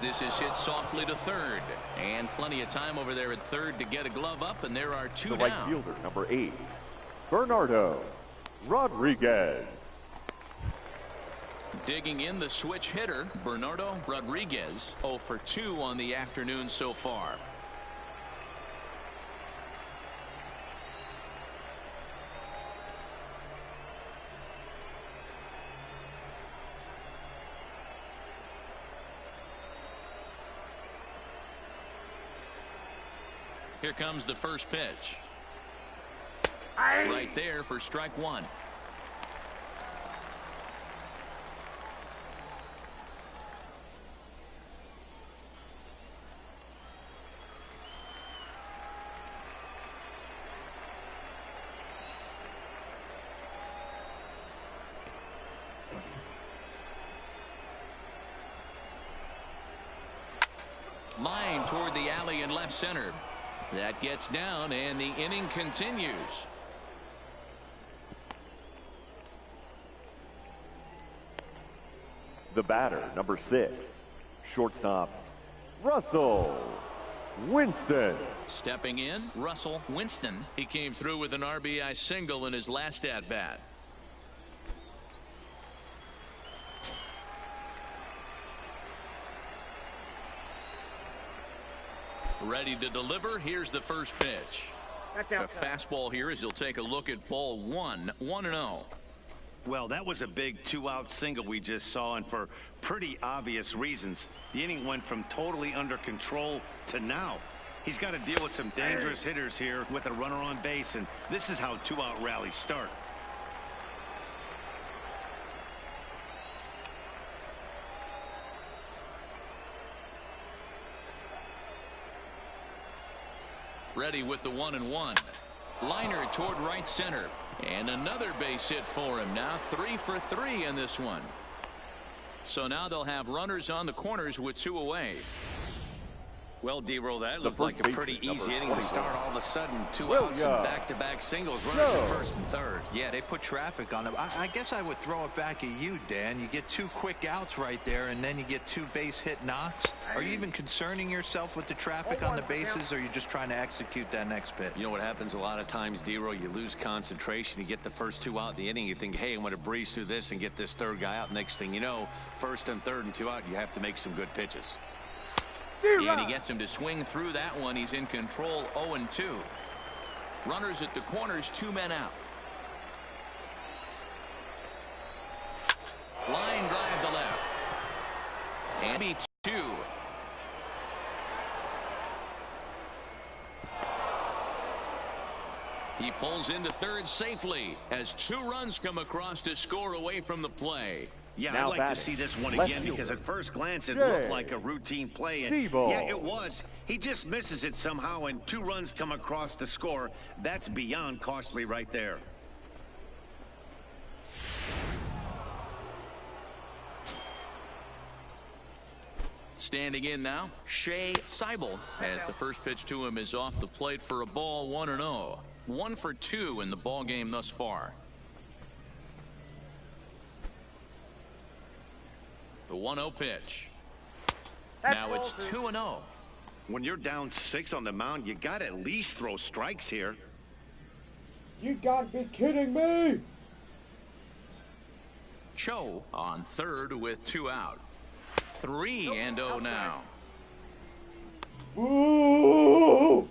This is hit softly to third. And plenty of time over there at third to get a glove up, and there are two down. The right fielder, number 8, Bernardo Rodriguez. Digging in the switch hitter, Bernardo Rodriguez, 0 for 2 on the afternoon so far. Here comes the first pitch. Right there for strike one. Line toward the alley in left center. That gets down, and the inning continues. The batter, number 6, shortstop, Russell Winston. Stepping in, Russell Winston. He came through with an RBI single in his last at-bat. Ready to deliver. Here's the first pitch. A fastball here as he'll take a look at ball 1, 1-0. Well, that was a big 2-out single we just saw, and for pretty obvious reasons. The inning went from totally under control to now. He's got to deal with some dangerous hitters here with a runner on base, and this is how 2-out rallies start. Ready with the 1-1. Liner toward right center. And another base hit for him. Now 3 for 3 in this one. So now they'll have runners on the corners with 2 away. Well, D-Roll, that looked like a pretty easy inning to start. All of a sudden, 2 outs and back-to-back singles. Runners at first and third. Yeah, they put traffic on them. I guess I would throw it back at you, Dan. You get 2 quick outs right there, and then you get 2 base hit knocks. Are you even concerning yourself with the traffic on the bases, or are you just trying to execute that next pitch? You know what happens a lot of times, D-Roll? You lose concentration. You get the first 2 out in the inning. You think, hey, I'm going to breeze through this and get this third guy out. Next thing you know, first and third and 2 out, you have to make some good pitches. And he gets him to swing through that one. He's in control, 0-2. Runners at the corners, 2 men out. Line drive to left. And he 2. He pulls into third safely as 2 runs come across to score away from the play. Yeah, now I'd like to see this one again because at first glance it looked like a routine play. And yeah, it was. He just misses it somehow, and 2 runs come across to score. That's beyond costly right there. Standing in now, Shea Seibel, as the first pitch to him is off the plate for a ball, 1-0. 1 for 2 in the ball game thus far. The 1-0 pitch. Now it's 2-0. When you're down 6 on the mound, you got to at least throw strikes here. You got to be kidding me. Cho on third with 2 out. 3-0 now. Ooh.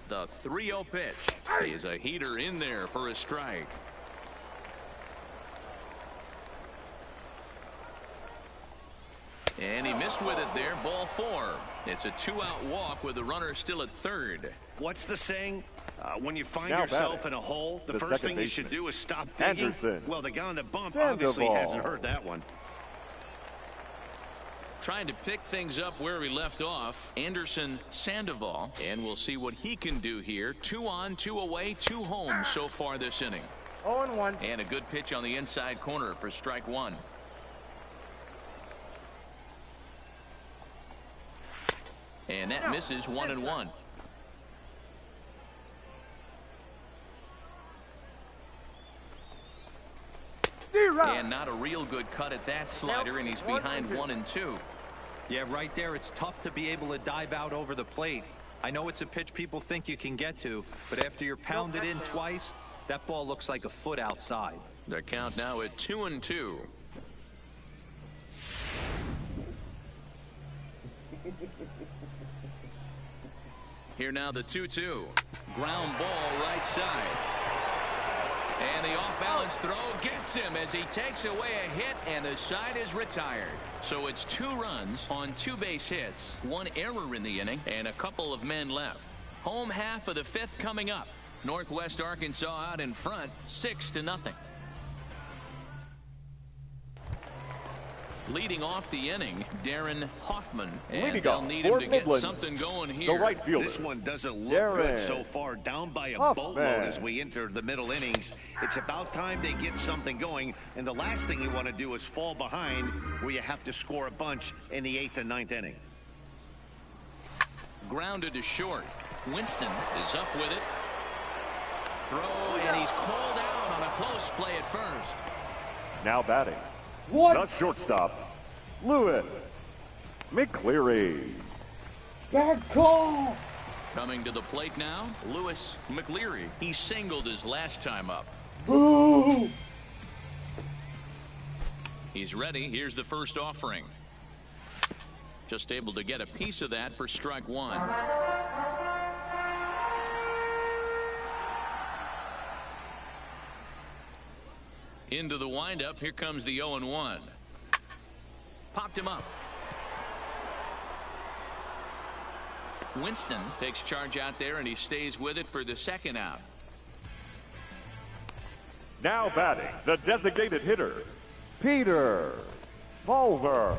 The 3-0 pitch is a heater in there for a strike. And he missed with it there, ball 4. It's a 2-out walk with the runner still at third. What's the saying? When you find yourself in a hole, the first thing you should do is stop digging. Well, the guy on the bump obviously hasn't heard that one. Trying to pick things up where we left off, Anderson Sandoval, and we'll see what he can do here. 2 on, 2 away, 2 home so far this inning. 0-1. And a good pitch on the inside corner for strike 1. And that misses 1-1. And not a real good cut at that slider, and he's behind 1-2. Yeah, right there, it's tough to be able to dive out over the plate. I know it's a pitch people think you can get to, but after you're pounded in twice, that ball looks like a foot outside. The count now at 2-2. Here now the 2-2. Ground ball right side. And the off-balance throw gets him as he takes away a hit, and the side is retired. So it's 2 runs on 2 base hits, 1 error in the inning, and a couple of men left. Home half of the 5th coming up. Northwest Arkansas out in front, 6-0. Leading off the inning, Darren Hoffman, and they'll need him to get something going here. The right fielder. This one doesn't look good so far, down by a boatload as we enter the middle innings. It's about time they get something going, and the last thing you want to do is fall behind where you have to score a bunch in the 8th and 9th inning. Grounded to short. Winston is up with it. Throw, and he's called out on a close play at first. Now batting. What? The shortstop, Lewis McCleary. Bad call. Coming to the plate now, Lewis McCleary. He singled his last time up. Boo. He's ready. Here's the first offering. Just able to get a piece of that for strike 1. Into the windup. Here comes the 0-1. Popped him up. Winston takes charge out there, and he stays with it for the 2nd out. Now batting, the designated hitter, Peter Palmer.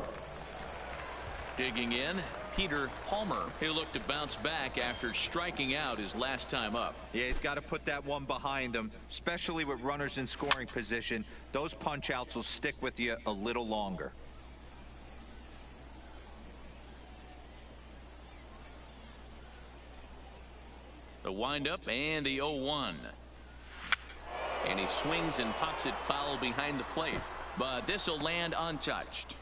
Digging in, Peter Palmer. He'll look to bounce back after striking out his last time up. Yeah, he's got to put that one behind him, especially with runners in scoring position. Those punch outs will stick with you a little longer. The windup and the 0-1. And he swings and pops it foul behind the plate. But this will land untouched.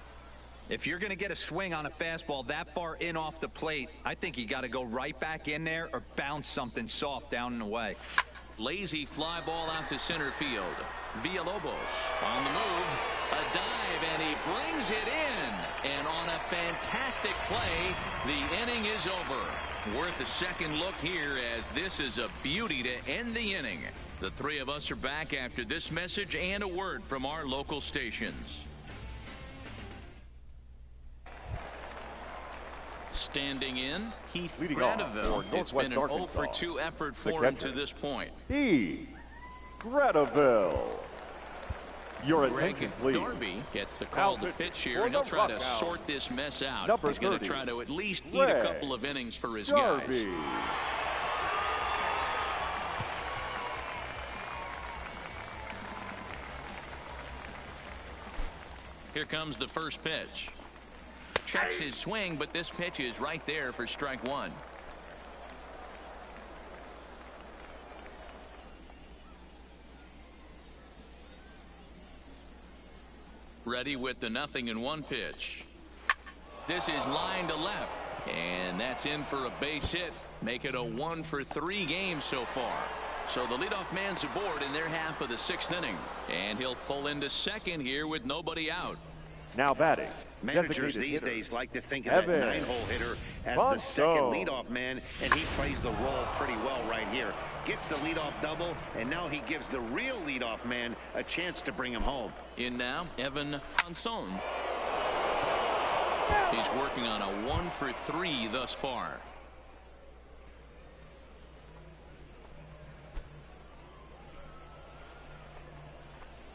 If you're going to get a swing on a fastball that far in off the plate, I think you got to go right back in there or bounce something soft down and away. Lazy fly ball out to center field. Villalobos on the move. A dive, and he brings it in. And on a fantastic play, the inning is over. Worth a second look here, as this is a beauty to end the inning. The 3 of us are back after this message and a word from our local stations. Standing in, Heath Gradeville. It's been an 0-for-2 effort for him to this point. Heath Gradeville. Your Greg attention, please. Darby gets the call to pitch here, and he'll try to sort this mess out. Number He's going to 30, try to at least eat a couple of innings for his Darby. guys. Here comes the first pitch. Checks his swing, but this pitch is right there for strike 1. Ready with the 0-1 pitch. This is line to left, and that's in for a base hit. Make it a 1-for-3 game so far. So the leadoff man's aboard in their half of the 6th inning, and he'll pull into second here with nobody out. Now batting. Managers these days like to think of that 9-hole hitter as the second leadoff man, and he plays the role pretty well right here. Gets the leadoff double, and now he gives the real leadoff man a chance to bring him home. In now, Evan Hanson. He's working on a 1-for-3 thus far.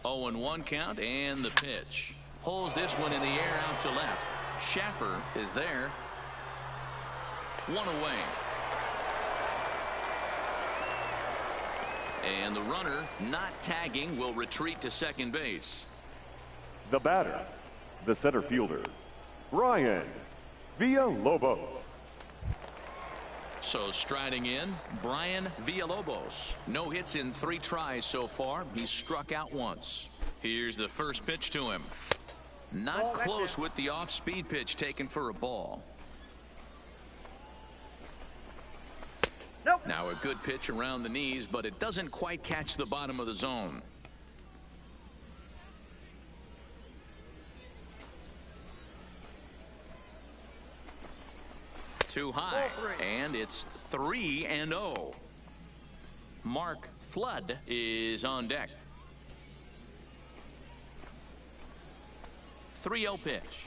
Oh, 0-1 count, and the pitch. Pulls this one in the air out to left. Schaffer is there. One away. And the runner not tagging will retreat to second base. The batter, the center fielder, Brian Villalobos. So striding in, Brian Villalobos. No hits in 3 tries so far. He's struck out once. Here's the first pitch to him. Not close with the off-speed pitch taken for a ball. Nope. Now a good pitch around the knees, but it doesn't quite catch the bottom of the zone. Too high, and it's 3-0. Mark Flood is on deck. 3-0 pitch.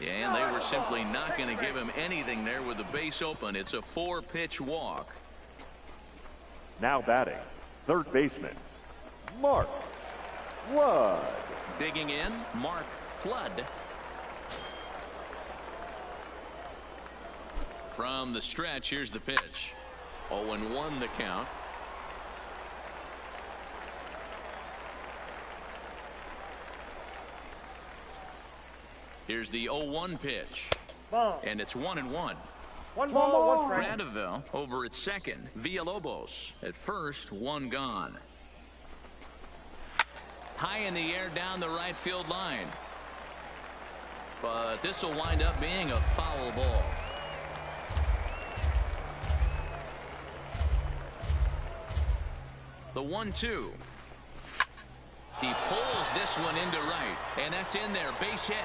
And they were simply not going to give him anything there with the base open. It's a 4-pitch walk. Now batting, third baseman, Mark Flood. Digging in, Mark Flood. From the stretch, here's the pitch. 0-1 the count. Here's the 0-1 pitch. And it's 1-1. One ball, one strike. Gradeville over at second. Villalobos at first, 1 gone. High in the air down the right field line. But this will wind up being a foul ball. The 1-2. He pulls this one into right, and that's in there. Base hit.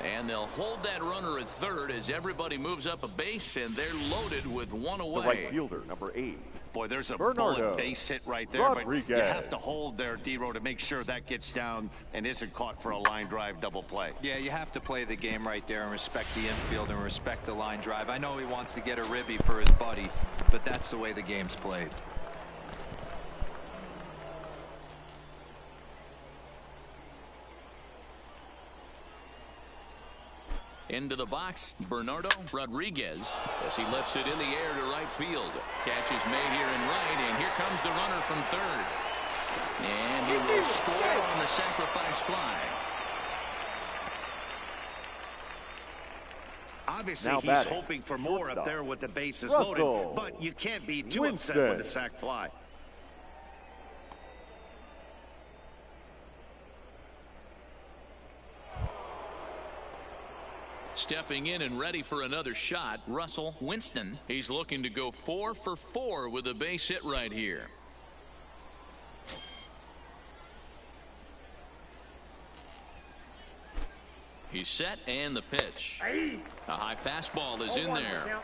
And they'll hold that runner at third as everybody moves up a base, and they're loaded with 1 away. The right fielder, number 8. Boy, there's a Bernardo bullet base hit right there, Rodriguez. but you have to hold there, D-Row, to make sure that gets down and isn't caught for a line drive double play. Yeah, you have to play the game right there and respect the infield and respect the line drive. I know he wants to get a ribby for his buddy, but that's the way the game's played. Into the box, Bernardo Rodriguez, as he lifts it in the air to right field. Catch is made here in right, and here comes the runner from third. And he will score on the sacrifice fly. Obviously, Now he's batting, hoping for more up shortstop, there with the bases Russell loaded, but you can't be too upset Winston. with a sac fly. Stepping in and ready for another shot, Russell Winston. He's looking to go 4 for 4 with a base hit right here. He's set, and the pitch. A high fastball is in there.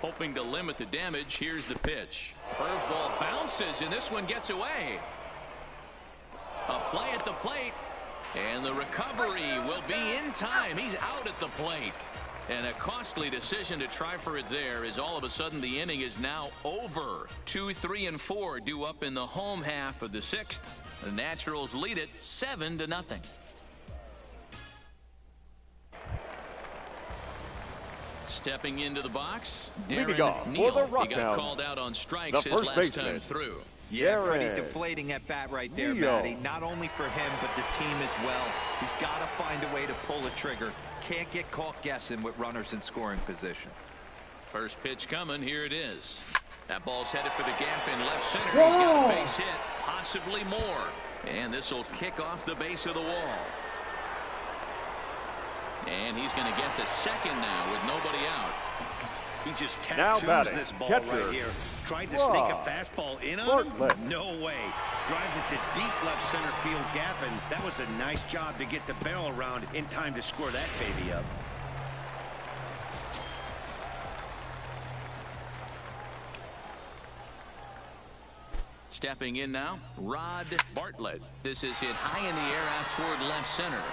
Hoping to limit the damage. Here's the pitch. Curveball bounces, and this one gets away. A play at the plate, and the recovery will be in time. He's out at the plate. And a costly decision to try for it there, as all of a sudden the inning is now over. 2, 3, and 4 due up in the home half of the 6th. The Naturals lead it 7-0. Stepping into the box, Leading Darren off Neal. for the He got Rockhounds, called out on strikes the his first last baseman, time through. Yeah, pretty Darren deflating at bat right there, Neal. Matty. Not only for him, but the team as well. He's got to find a way to pull the trigger. Can't get caught guessing with runners in scoring position. First pitch coming. Here it is. That ball's headed for the gap in left center. He's got a base hit, possibly more. And this will kick off the base of the wall. And he's going to get to second now with nobody out. He just Now tattoos batting, this ball catcher, right here. Tried to sneak a Rob fastball in on him? Bartlett. No way. Drives it to deep left center field gap, and that was a nice job to get the barrel around in time to score that baby up. Stepping in now, Rod Bartlett. This is hit high in the air out toward left center.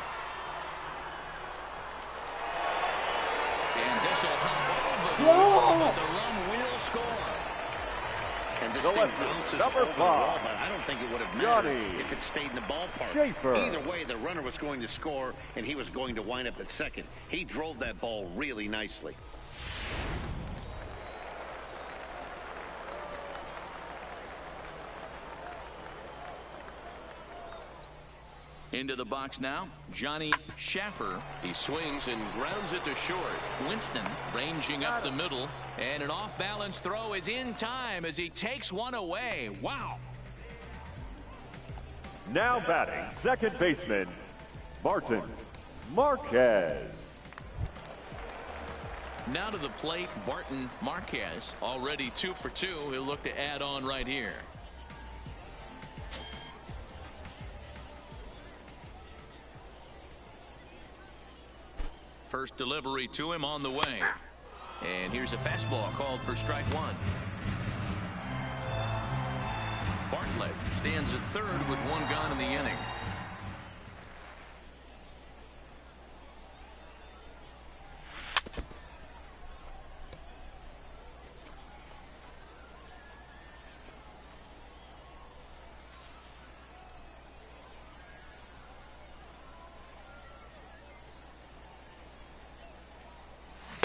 And this will hop over the wall, but the run will score. And this thing bounces over the wall, but I don't think it would have mattered if it stayed in the ballpark. Either way, the runner was going to score, and he was going to wind up at second. He drove that ball really nicely. Into the box now, Johnny Schaffer. He swings and grounds it to short. Winston ranging up the middle, and an off-balance throw is in time as he takes one away. Wow. Now batting, second baseman, Martin Marquez. Now to the plate, Barton Marquez. Already 2 for 2. He'll look to add on right here. First delivery to him on the way. And here's a fastball called for strike one. Bartlett stands at third with 1 gone in the inning.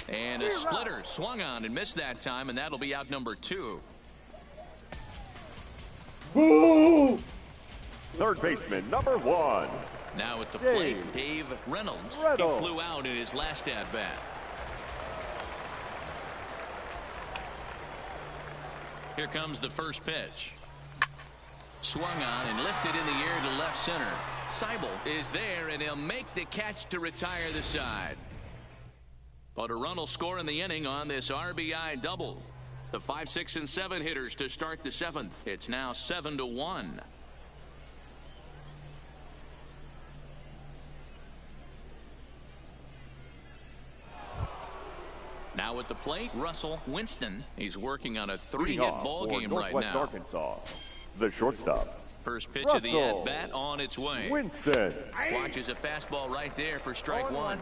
And a splitter swung on and missed that time, and that'll be out number 2. Boo! Third baseman, number 1. Now at the plate, Dave Reynolds. He flew out in his last at-bat. Here comes the first pitch. Swung on and lifted in the air to left center. Seibel is there, and he'll make the catch to retire the side. But a run will score in the inning on this RBI double. The 5, 6, and 7 hitters to start the 7th. It's now 7-1. Now at the plate, Russell Winston. He's working on a 3-hit ball game right now. Arkansas, the shortstop. First pitch of the at-bat on its way. Winston watches a fastball right there for strike one.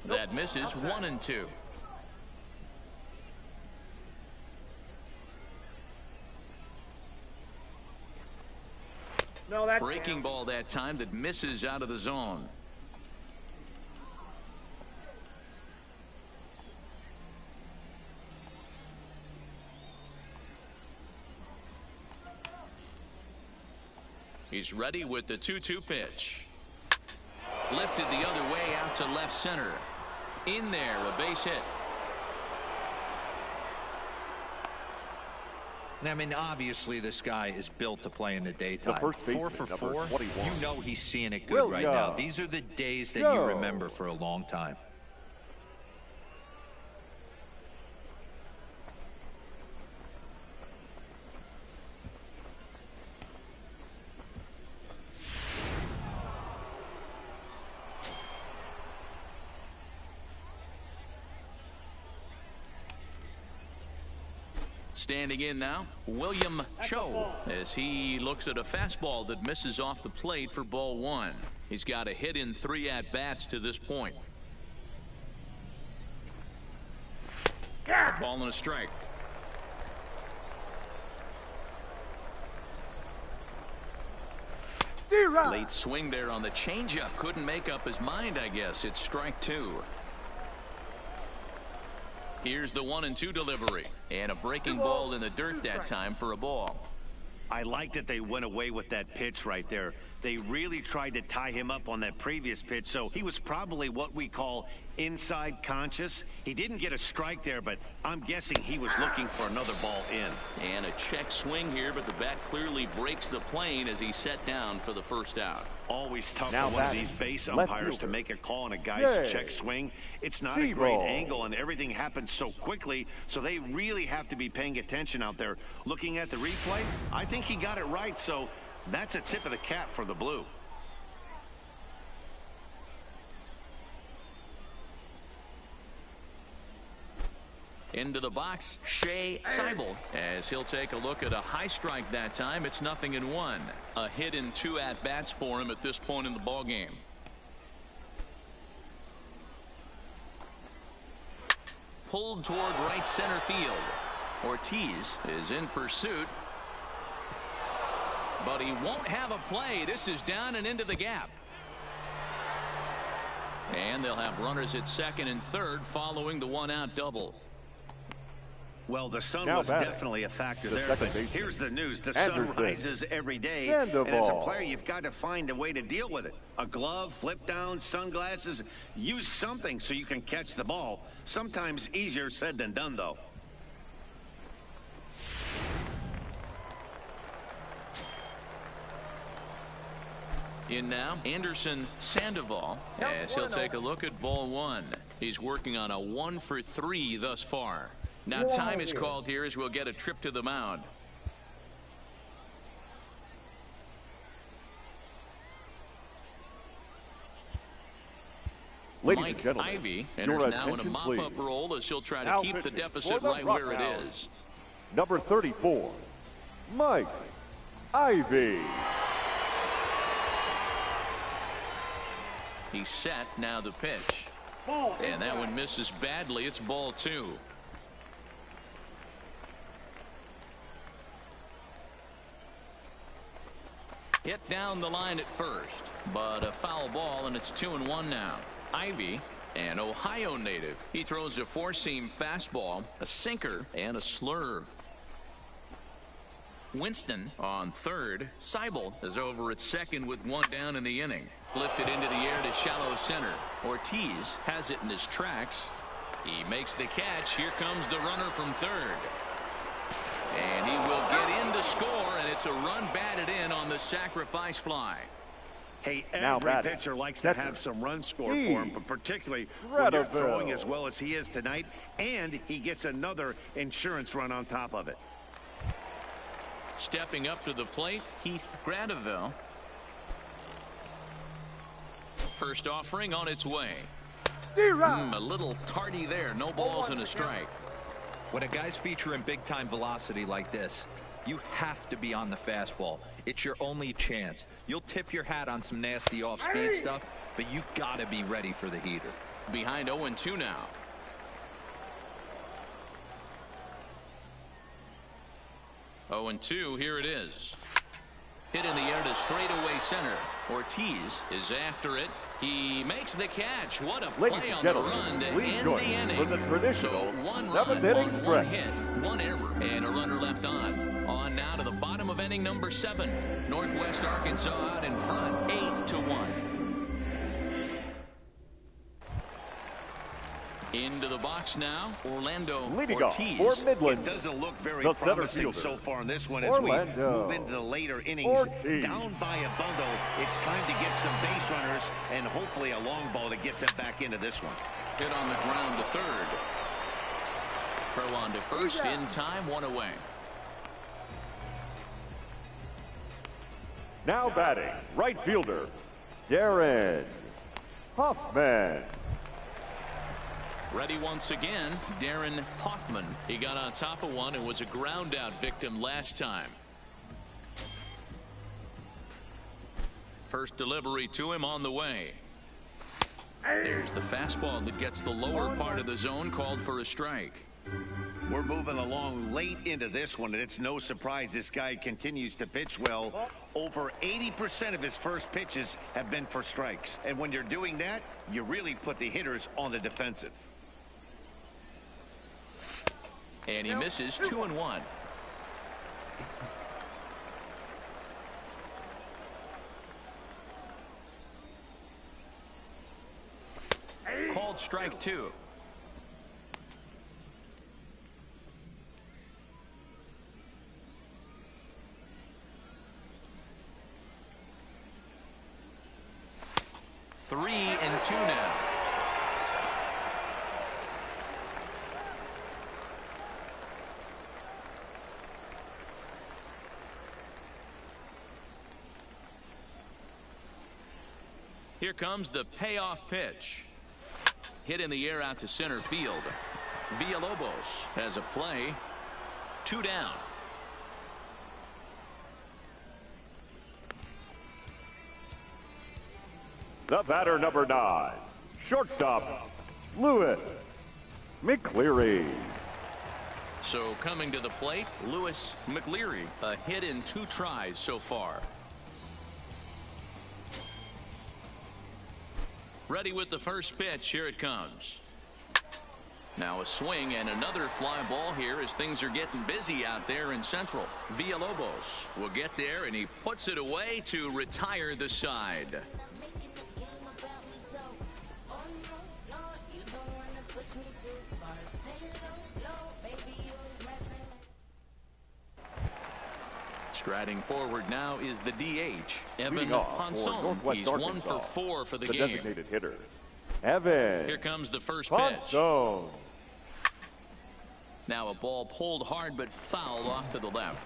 That misses 1-2. Breaking ball that time that misses out of the zone. He's ready with the 2-2 pitch. Lifted the other way out to left center. In there, a base hit. And I mean, obviously, this guy is built to play in the daytime. 4 for 4. You know he's seeing it good right now. These are the days that you remember for a long time. Standing in now, William Cho, as he looks at a fastball that misses off the plate for ball 1. He's got a hit in 3 at-bats to this point. A ball and a strike. Late swing there on the changeup. Couldn't make up his mind, I guess. It's strike 2. Here's the 1-2 delivery, and a breaking ball in the dirt that time for a ball. I like that they went away with that pitch right there. They really tried to tie him up on that previous pitch, so he was probably what we call inside conscious. He didn't get a strike there, but I'm guessing he was looking for another ball in. And a check swing here, but the bat clearly breaks the plane as he's set down for the first out. Always tough Now for one of these base umpires to make a call on a guy's check swing. It's not a great angle, and everything happens so quickly, so they really have to be paying attention out there. Looking at the replay, I think he got it right, so that's a tip of the cap for the Blue. Into the box, Shea Seibel, as he'll take a look at a high strike that time. It's 0-1. A hit in 2 at-bats for him at this point in the ballgame. Pulled toward right center field. Ortiz is in pursuit, but he won't have a play. This is down and into the gap. And they'll have runners at second and third following the 1-out double. Well, the sun was definitely a factor there, but here's the news. The sun rises every day, and as a player, you've got to find a way to deal with it. A glove, flip down, sunglasses, use something so you can catch the ball. Sometimes easier said than done, though. In now, Anderson Sandoval, as he'll take a look at ball 1. He's working on a 1 for 3 thus far. Now time is called here as we'll get a trip to the mound. Ladies and gentlemen, Ivy enters now in a mop-up role as he'll try to keep the deficit right where it is. Number 34, Mike Ivy. He's set, now the pitch. And that one misses badly. It's ball 2. Hit down the line at first, but a foul ball, and it's 2-1 now. Ivy, an Ohio native. He throws a four-seam fastball, a sinker, and a slurve. Winston on third. Seibel is over at second with 1 down in the inning. Lifted into the air to shallow center. Ortiz has it in his tracks. He makes the catch. Here comes the runner from third. And he will get in to score, and it's a run batted in on the sacrifice fly. Hey, every pitcher likes to have some runs scored for him, but particularly when you're throwing as well as he is tonight, and he gets another insurance run on top of it. Stepping up to the plate, Heath Gradeville. First offering on its way. A little tardy there. No balls and a strike. When a guy's featuring big-time velocity like this, you have to be on the fastball. It's your only chance. You'll tip your hat on some nasty off-speed stuff, but you got to be ready for the heater. Behind 0-2 now. Oh, and 2, here it is. Hit in the air to straightaway center. Ortiz is after it. He makes the catch. What a play on the run to end the inning. For the traditional So 1 run on 1 hit, 1 error, and a runner left on. On now to the bottom of inning number 7. Northwest Arkansas out in front, 8-1. Into the box now, Orlando Leading Ortiz. off for Midland. It doesn't look very promising so far in this one as we move into the later innings. Down by a bundle, it's time to get some base runners and hopefully a long ball to get them back into this one. Hit on the ground to third. Throw on to first, in time, 1 away. Now batting, right fielder, Darren Hoffman. Ready once again, Darren Hoffman. He got on top of one and was a ground out victim last time. First delivery to him on the way. There's the fastball that gets the lower part of the zone, called for a strike. We're moving along late into this one, and it's no surprise this guy continues to pitch well. Over 80% of his first pitches have been for strikes. And when you're doing that, you really put the hitters on the defensive. And he misses 2-1. called strike 2. Three and 2 now. Here comes the payoff pitch. Hit in the air out to center field. Villalobos has a play. 2 down. The batter, number 9, shortstop, Lewis McCleary. So coming to the plate, Lewis McCleary, a hit in 2 tries so far. Ready with the first pitch. Here it comes. Now a swing and another fly ball here as things are getting busy out there in Central. Villalobos will get there, and he puts it away to retire the side. Striding forward now is the DH, Evan Ponson. He's 1 for 4 for the game. Designated hitter, Evan. Here comes the first Ponson. pitch. Now a ball pulled hard but fouled off to the left.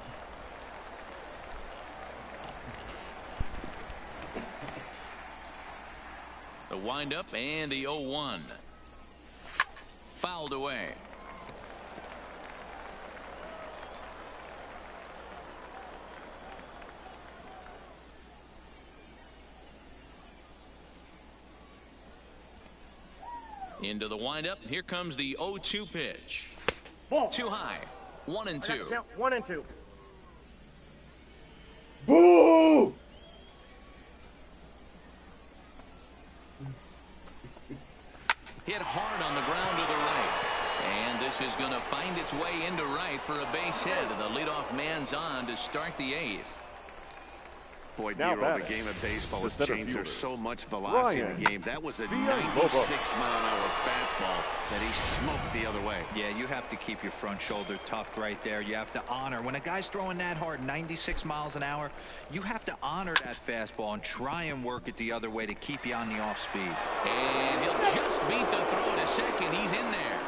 The windup and the 0-1. Fouled away. Into the windup. Here comes the 0-2 pitch. Ball. Too high. 1 and 2. 1 and 2. Boo! Hit hard on the ground to the right. And this is going to find its way into right for a base hit. The leadoff man's on to start the 8th. Boy, Now Dero, the game of baseball has changed. There's so much velocity in the game. That was a 96-mile-an-hour fastball that he smoked the other way. Yeah, you have to keep your front shoulder tucked right there. You have to honor. When a guy's throwing that hard, 96 miles an hour, you have to honor that fastball and try and work it the other way to keep you on the off speed. And he'll just beat the throw to second. He's in there.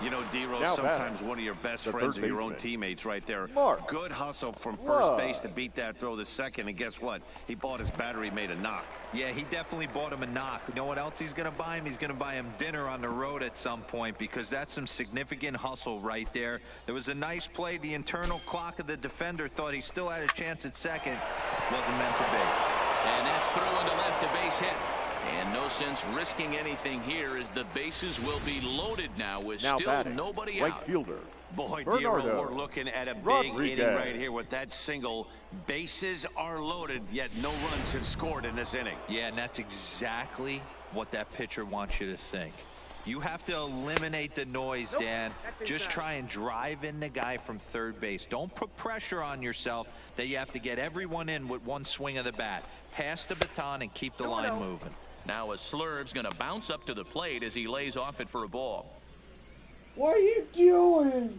You know, Dero, Now sometimes one of your best friends are your own teammates right there. Mark. Good hustle from first base to beat that throw to second, and guess what? He bought his battery, made a knock. Yeah, he definitely bought him a knock. You know what else he's going to buy him? He's going to buy him dinner on the road at some point, because that's some significant hustle right there. There was a nice play. The internal clock of the defender thought he still had a chance at second. Wasn't meant to be. And that's throw into left, a base hit. And no sense risking anything here, as the bases will be loaded now with still batting, nobody right out. Fielder, Boy, Bernardo. Dero, we're looking at a big Rodriguez. inning right here with that single. Bases are loaded, yet no runs have scored in this inning. Yeah, and that's exactly what that pitcher wants you to think. You have to eliminate the noise, Dan. Just try and drive in the guy from third base. Don't put pressure on yourself that you have to get everyone in with one swing of the bat. Pass the baton and keep the line moving. Now a Slurve's going to bounce up to the plate as he lays off it for a ball. What are you doing?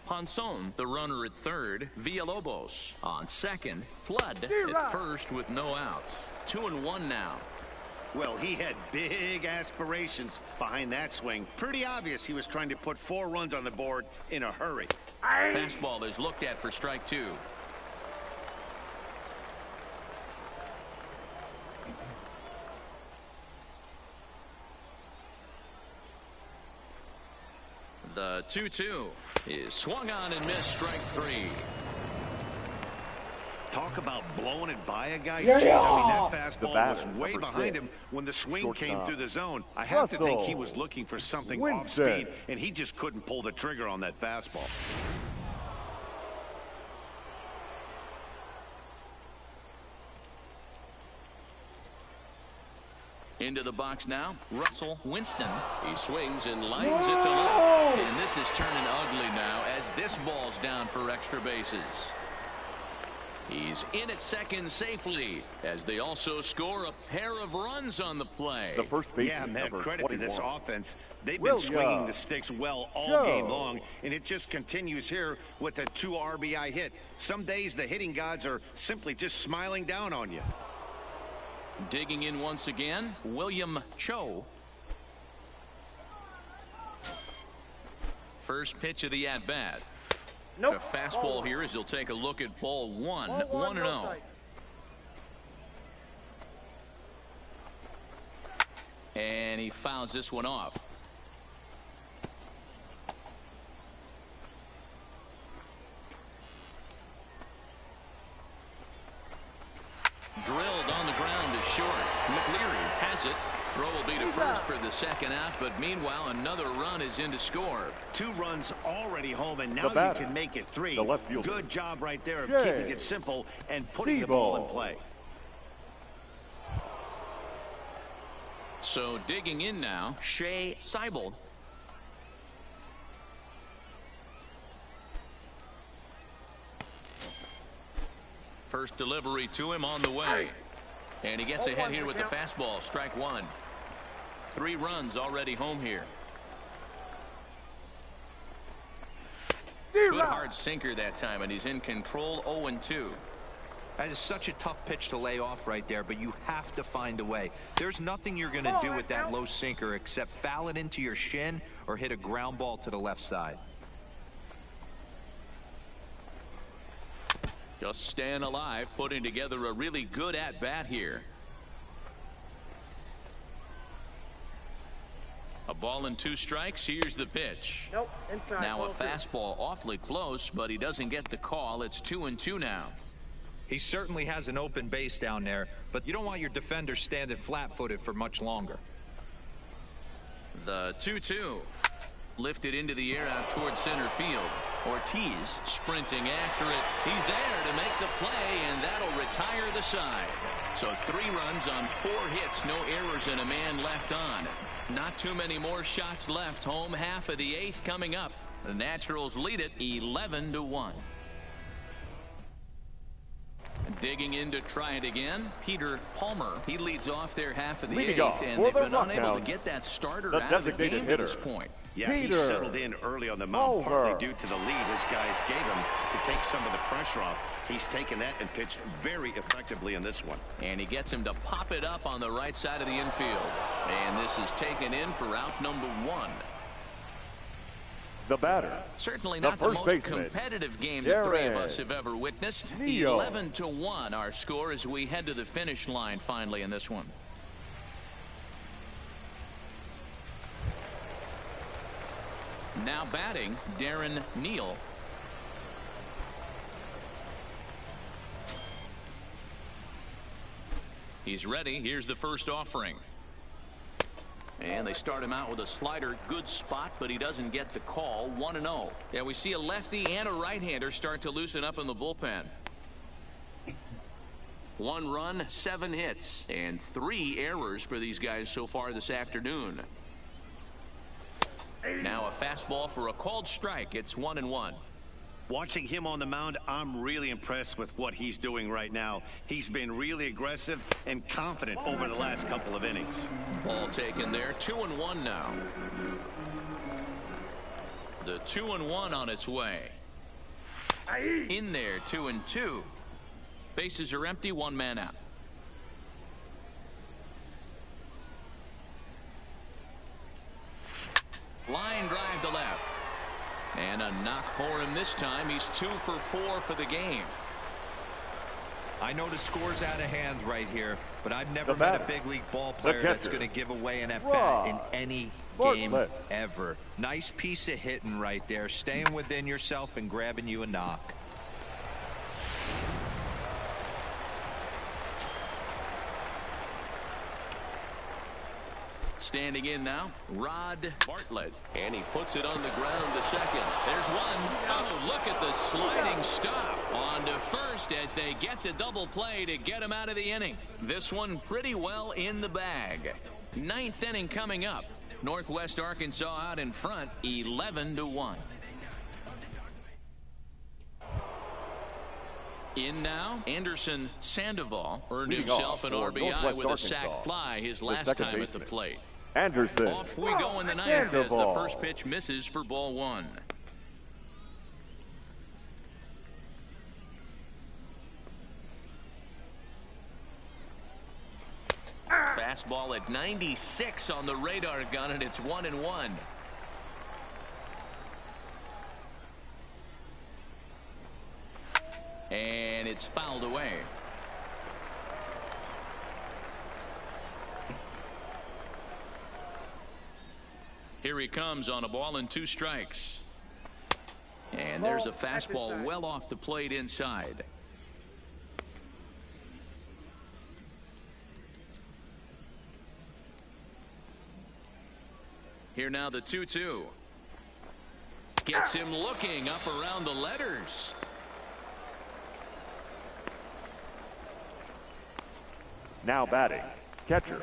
Ponson, the runner at third. Villalobos on second. Flood at first with no outs. 2-1 now. Well, he had big aspirations behind that swing. Pretty obvious he was trying to put 4 runs on the board in a hurry. Fastball is looked at for strike 2. The 2-2 is swung on and missed, strike 3. Talk about blowing it by a guy. Yeah. I mean, that fastball batter, was way number behind 6, him when the swing came shortstop, through the zone. I have to think he Russell was looking for something Winston. off speed, and he just couldn't pull the trigger on that fastball. Into the box now, Russell Winston. He swings and lines it to left. And this is turning ugly now as this ball's down for extra bases. He's in at second safely as they also score a pair of runs on the play. The first baseman, yeah, man, number credit 21. to this offense. They've been swinging the sticks well all game long, and it just continues here with a 2 RBI hit. Some days the hitting gods are simply just smiling down on you. Digging in once again, William Cho. First pitch of the at-bat. Nope. A fastball here as he'll take a look at ball 1. 1-0. And he fouls this one off. Drilled on the ground to short. McLeary has it. Throw will be to first for the second out, but meanwhile another run is in to score. 2 runs already home, and now you can make it 3. Good job right there of keeping it simple and putting the ball in play. So digging in now, Shea Seibel. First delivery to him on the way. And he gets ahead here with the fastball. Strike 1. 3 runs already home here. Good hard sinker that time, and he's in control. 0-2. That is such a tough pitch to lay off right there, but you have to find a way. There's nothing you're going to do with that low sinker except foul it into your shin or hit a ground ball to the left side. Just staying alive, putting together a really good at-bat here. A ball and 2 strikes. Here's the pitch. Nope, inside. Now a fastball awfully close, but he doesn't get the call. It's 2-2 now. He certainly has an open base down there, but you don't want your defender standing flat-footed for much longer. The 2-2. Lifted into the air out towards center field. Ortiz sprinting after it. He's there to make the play, and that'll retire the side. So 3 runs on 4 hits, no errors, and a man left on. Not too many more shots left. Home half of the 8th coming up. The Naturals lead it 11-1. Digging in to try it again, Peter Palmer. He leads off their half of the 8th, and they've been unable to get that starter out of the game at this point. Yeah, he settled in early on the mound, partly due to the lead his guys gave him to take some of the pressure off. He's taken that and pitched very effectively in this one. And he gets him to pop it up on the right side of the infield. And this is taken in for out number 1. The batter. Certainly not the most competitive game the 3 of us have ever witnessed. 11-1 our score as we head to the finish line finally in this one. Now batting, Darren Neal. He's ready. Here's the first offering. And they start him out with a slider. Good spot, but he doesn't get the call. 1-0. Yeah, we see a lefty and a right-hander start to loosen up in the bullpen. 1 run, 7 hits, and 3 errors for these guys so far this afternoon. Now a fastball for a called strike. It's 1-1. Watching him on the mound, I'm really impressed with what he's doing right now. He's been really aggressive and confident over the last couple of innings. Ball taken there. 2-1 now. The 2-1 on its way. In there, 2-2. Bases are empty, 1 man out. Line drive to left. And a knock for him this time. He's 2 for 4 for the game. I know the score's out of hand right here, but I've never met a big league ball player that's going to give away an at-bat in any game ever. Nice piece of hitting right there, staying within yourself and grabbing you a knock. Standing in now, Rod Bartlett. And he puts it on the ground to second. There's one. Oh, look at the sliding stop. On to first as they get the double play to get him out of the inning. This one pretty well in the bag. 9th inning coming up. Northwest Arkansas out in front, 11-1. In now, Anderson Sandoval earned Leading himself off an for RBI Northwest with a Arkansas, sac fly his the last second time at the baseman, plate. Anderson Off we go in the ninth as the Sandoval. first pitch misses for ball one. Fastball at 96 on the radar gun, and it's 1-1. And it's fouled away. Here he comes on a ball and 2 strikes. And there's a fastball well off the plate inside. Here now the 2-2. Gets him looking up around the letters. Now batting, catcher.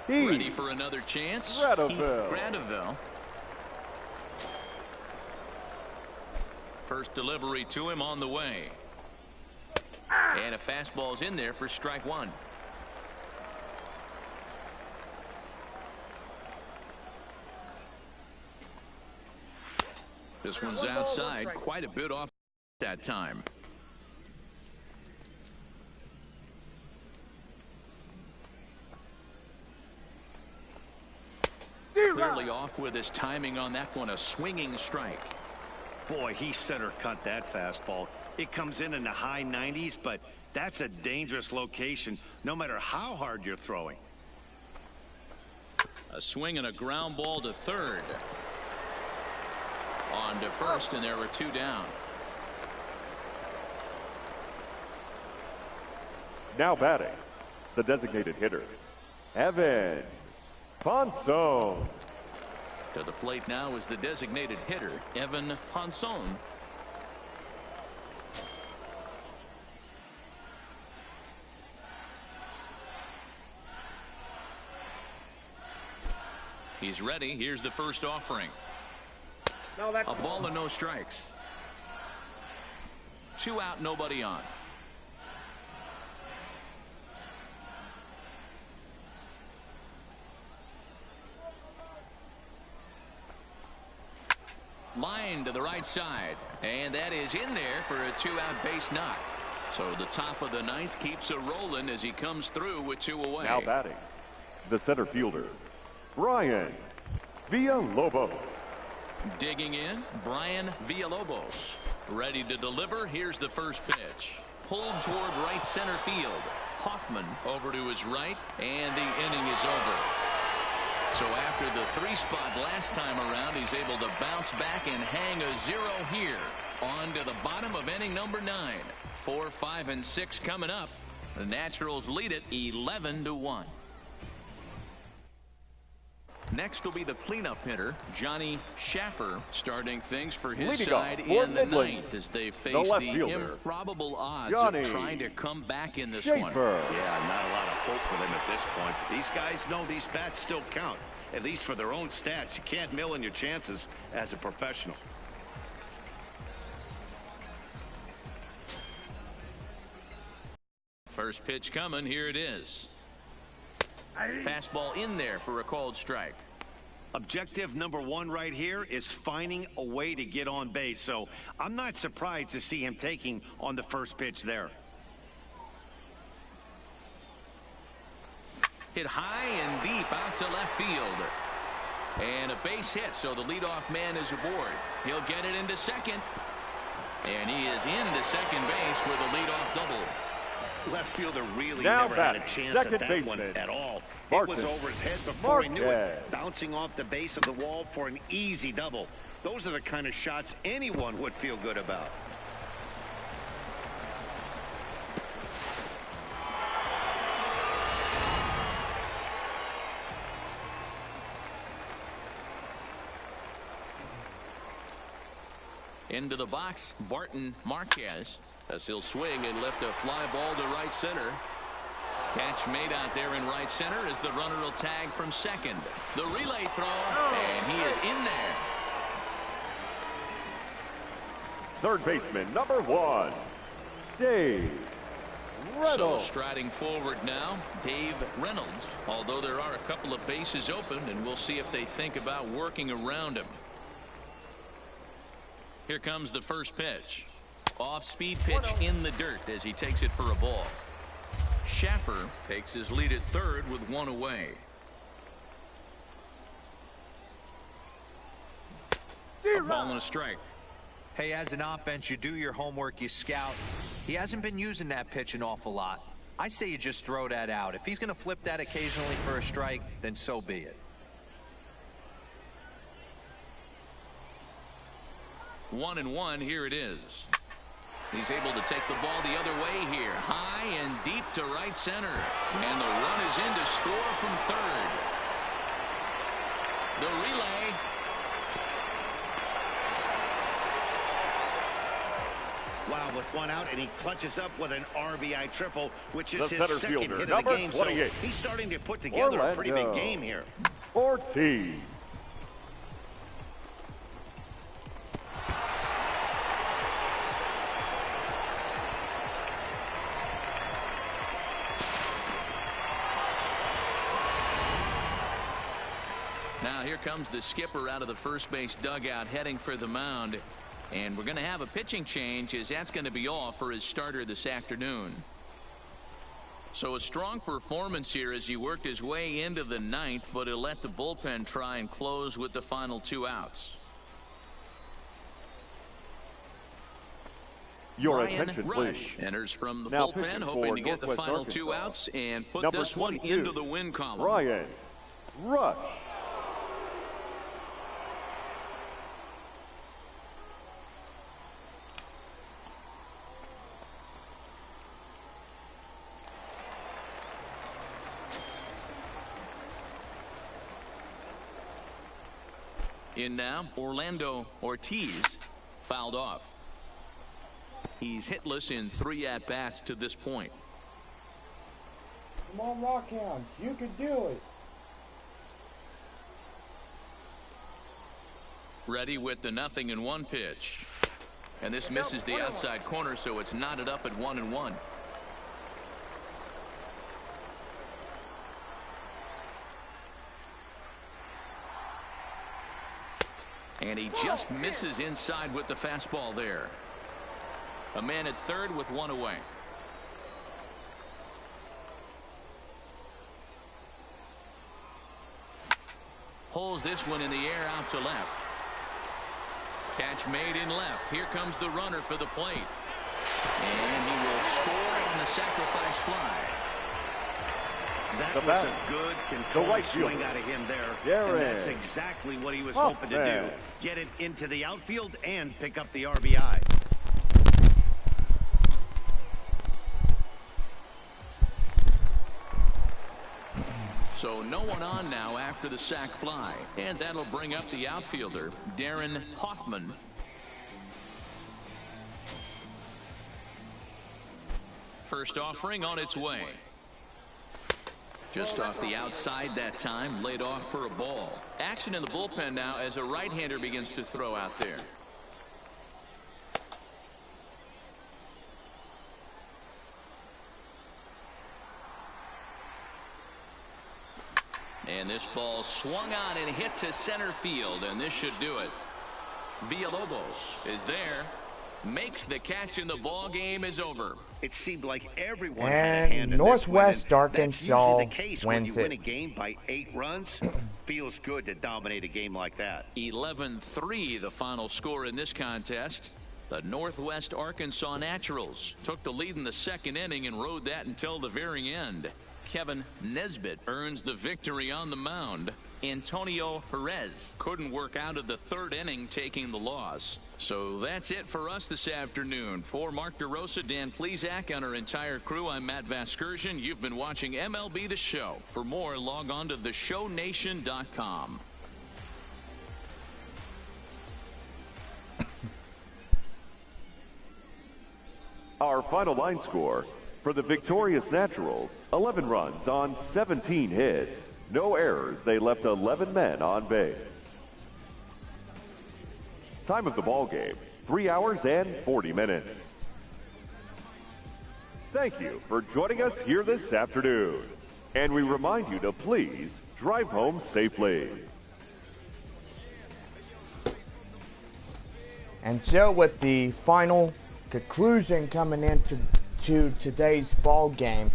Ready for another chance. Gradeville. First delivery to him on the way. And a fastball's in there for strike one. This one's outside, quite a bit off that time. Clearly off with his timing on that one, a swinging strike. Boy, he center cut that fastball. It comes in the high 90s, but that's a dangerous location no matter how hard you're throwing. A swing and a ground ball to third. On to first, and there were 2 down. Now batting, the designated hitter, Evan Ponson. To the plate now is the designated hitter, Evan Ponson. He's ready. Here's the first offering. A ball and no strikes. 2 out, nobody on. Line to the right side, and that is in there for a 2-out base knock. So the top of the ninth keeps a rolling as he comes through with 2 away. Now batting, the center fielder, Brian Villalobos. Digging in, Brian Villalobos. Ready to deliver. Here's the first pitch. Pulled toward right center field. Hoffman over to his right, and the inning is over. So after the 3 spot last time around, he's able to bounce back and hang a 0 here. On to the bottom of inning number 9. 4, 5, and 6 coming up. The Naturals lead it 11-1. Next will be the cleanup hitter, Johnny Schaffer, starting things for his Leading side off for in the Midland, ninth as they face the the improbable odds Johnny of trying to come back in this Schaffer. one. Yeah, not a lot of hope for them at this point. These guys know these bats still count, at least for their own stats. You can't mill in your chances as a professional. First pitch coming. Here it is. Fastball in there for a called strike. Objective number 1 right here is finding a way to get on base. So I'm not surprised to see him taking on the first pitch there. Hit high and deep out to left field. And a base hit, so the leadoff man is aboard. He'll get it into second. And he is into second base with a leadoff double. Left fielder really Now never had a batting, chance at second that one baseman, at all. Martin. It was over his head before he knew it. Marquez. Bouncing off the base of the wall for an easy double. Those are the kind of shots anyone would feel good about. Into the box, Barton Marquez, as he'll swing and lift a fly ball to right center. Catch made out there in right center as the runner will tag from second. The relay throw, and he is in there. Third baseman, number 1, Dave So Reynolds. striding forward now, Dave Reynolds, although there are a couple of bases open, and we'll see if they think about working around him. Here comes the first pitch. Off-speed pitch in the dirt as he takes it for a ball. Schaffer takes his lead at third with one away. A ball and a strike. Hey, as an offense, you do your homework, you scout. He hasn't been using that pitch an awful lot. I say you just throw that out. If he's going to flip that occasionally for a strike, then so be it. 1-1, here it is. He's able to take the ball the other way here. High and deep to right center. And the run is in to score from third. The relay. Wow, with one out, and he clutches up with an RBI triple, which is The his center second fielder, hit of the number game. 28. So he's starting to put together a pretty big Orlando game here. Ortiz. Now here comes the skipper out of the first base dugout heading for the mound. And we're going to have a pitching change as that's going to be all for his starter this afternoon. So a strong performance here as he worked his way into the ninth, but he'll let the bullpen try and close with the final 2 outs. Your Ryan attention, Rush please. enters from the Now bullpen, pitching hoping for to get the Northwest final 2 Arkansas. outs and put Number this one 22, into the win column. Ryan Rush. In now, Orlando Ortiz fouled off. He's hitless in 3 at-bats to this point. Come on, Rockhounds, you can do it. Ready with the 0-1 pitch. And this misses the outside corner, so it's knotted up at 1-1. And he just misses inside with the fastball there. A man at third with 1 away. Holds this one in the air out to left. Catch made in left. Here comes the runner for the plate. And he will score on the sacrifice fly. That was a good controlled right swing fielder. out of him there. There And it that's is. exactly what he was Oh, hoping to man. do. Get it into the outfield and pick up the RBI. So no one on now after the sac fly. And that'll bring up the outfielder, Darren Hoffman. First offering on its way. Just off the outside that time, laid off for a ball. Action in the bullpen now as a right-hander begins to throw out there. And this ball swung on and hit to center field, and this should do it. Villalobos is there, makes the catch, and the ball game is over. It seemed like everyone had a And hand in Northwest this win, and Arkansas that's usually the case when wins you win it. a game by 8 runs. Feels good to dominate a game like that. 11-3 the final score in this contest. The Northwest Arkansas Naturals took the lead in the second inning and rode that until the very end. Kevin Nesbitt earns the victory on the mound. Antonio Perez couldn't work out of the third inning, taking the loss. So that's it for us this afternoon. For Mark DeRosa, Dan Plesac, and our entire crew, I'm Matt Vasgersian. You've been watching MLB The Show. For more, log on to theshownation.com. Our final line score for the victorious Naturals: 11 runs on 17 hits. No errors. They left 11 men on base. Time of the ball game: 3 hours and 40 minutes. Thank you for joining us here this afternoon. And we remind you to please drive home safely. And so with the final conclusion coming into today's ball game,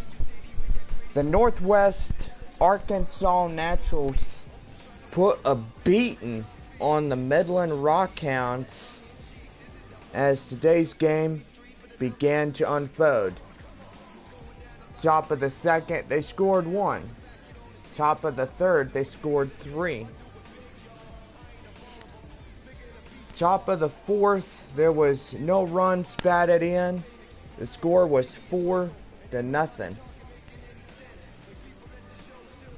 the Northwest Arkansas Naturals put a beating on the Midland Rockhounds as today's game began to unfold. Top of the second, they scored 1. Top of the third, they scored 3. Top of the fourth, there was no runs batted in. The score was 4-0.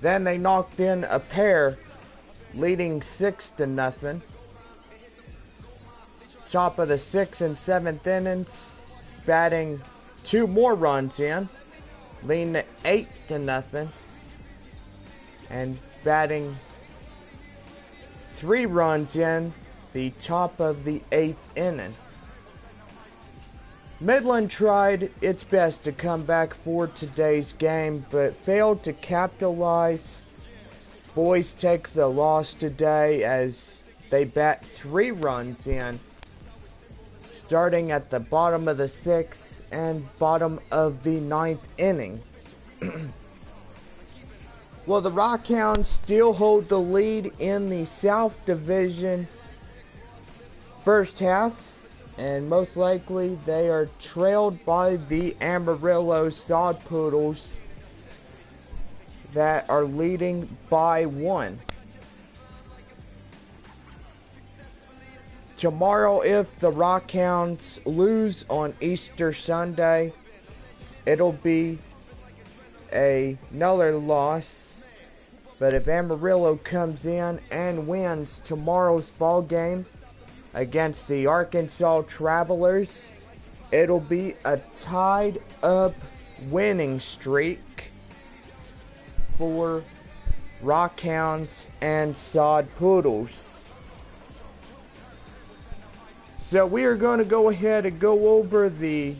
Then they knocked in a pair, leading 6-0. Top of the 6th and 7th innings, batting 2 more runs in, leading to 8-0. And batting 3 runs in the top of the 8th inning. Midland tried its best to come back for today's game, but failed to capitalize. Boys take the loss today as they bat 3 runs in, starting at the bottom of the 6th and bottom of the 9th inning. Well, the Rockhounds still hold the lead in the South Division first half, and most likely they are trailed by the Amarillo Sod Poodles that are leading by 1. Tomorrow, if the Rockhounds lose on Easter Sunday, it'll be another loss. But if Amarillo comes in and wins tomorrow's ball game against the Arkansas Travelers, it'll be a tied up winning streak for Rockhounds and Sod Poodles. So we are going to go ahead and go over the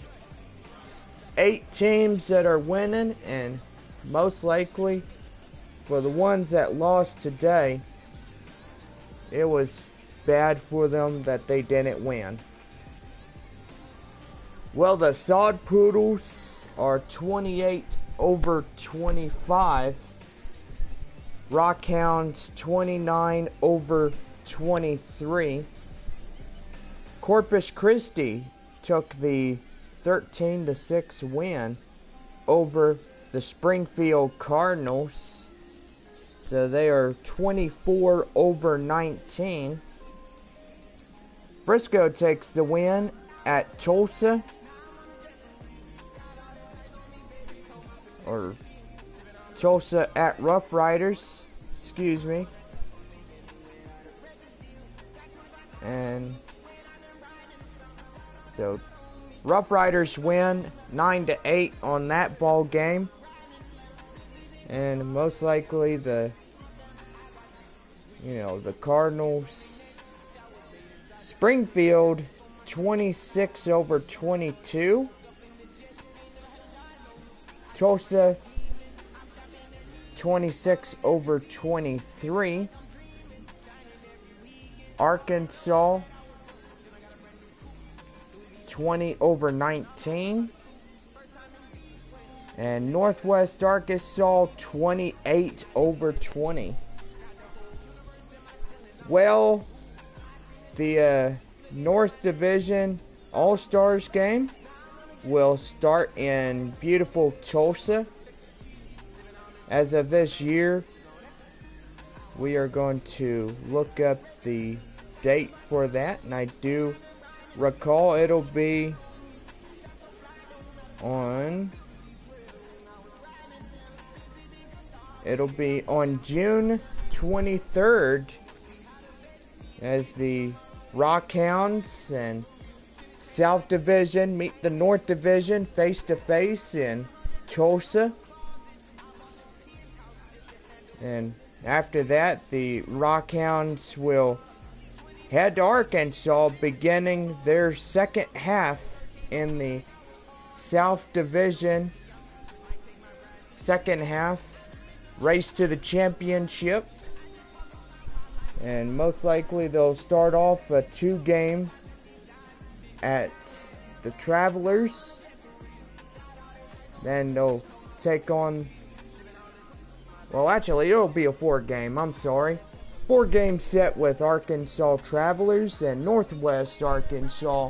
8 teams that are winning, and most likely for the ones that lost today, it was bad for them that they didn't win. Well, the Sod Poodles are 28-25. Rockhounds 29-23. Corpus Christi took the 13-6 win over the Springfield Cardinals. So they are 24-19. Frisco takes the win at Tulsa. Or Tulsa at Rough Riders. Excuse me. And so Rough Riders win 9-8 on that ball game. And most likely the Cardinals. Springfield 26-22. Tulsa 26-23. Arkansas 20-19. And Northwest Arkansas 28-20. Well, the North Division All-Stars game will start in beautiful Tulsa. As of this year, we are going to look up the date for that, and I do recall it'll be on June 23rd as the Rockhounds and South Division meet the North Division face to face in Tulsa. And after that, the Rockhounds will head to Arkansas, beginning their second half in the South Division second half race to the championship, and most likely they'll start off a 2-game at the Travelers, then they'll take on, well, actually it'll be a 4-game, I'm sorry, 4-game set with Arkansas Travelers and Northwest Arkansas,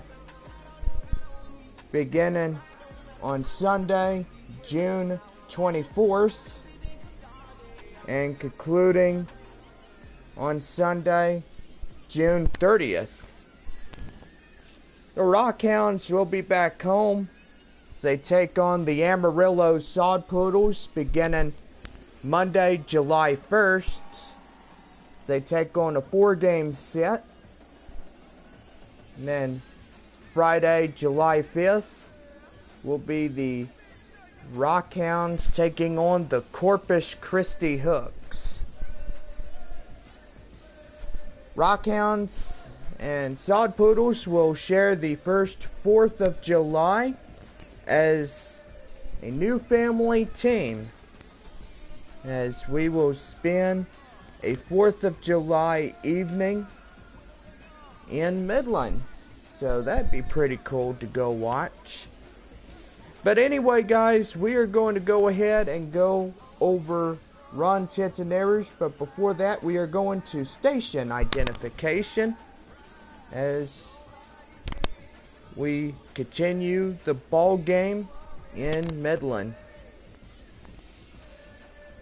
beginning on Sunday, June 24th, and concluding on Sunday, June 30th. The Rockhounds will be back home as they take on the Amarillo Sod Poodles beginning Monday, July 1st. As they take on a 4-game set. And then Friday, July 5th will be the Rockhounds taking on the Corpus Christi Hooks. Rockhounds and Sod Poodles will share the first 4th of July as a new family team, as we will spend a 4th of July evening in Midland. So that'd be pretty cool to go watch. But anyway, guys, we are going to go ahead and go over runs, hits, and errors. But before that, we are going to station identification as we continue the ball game in Midland.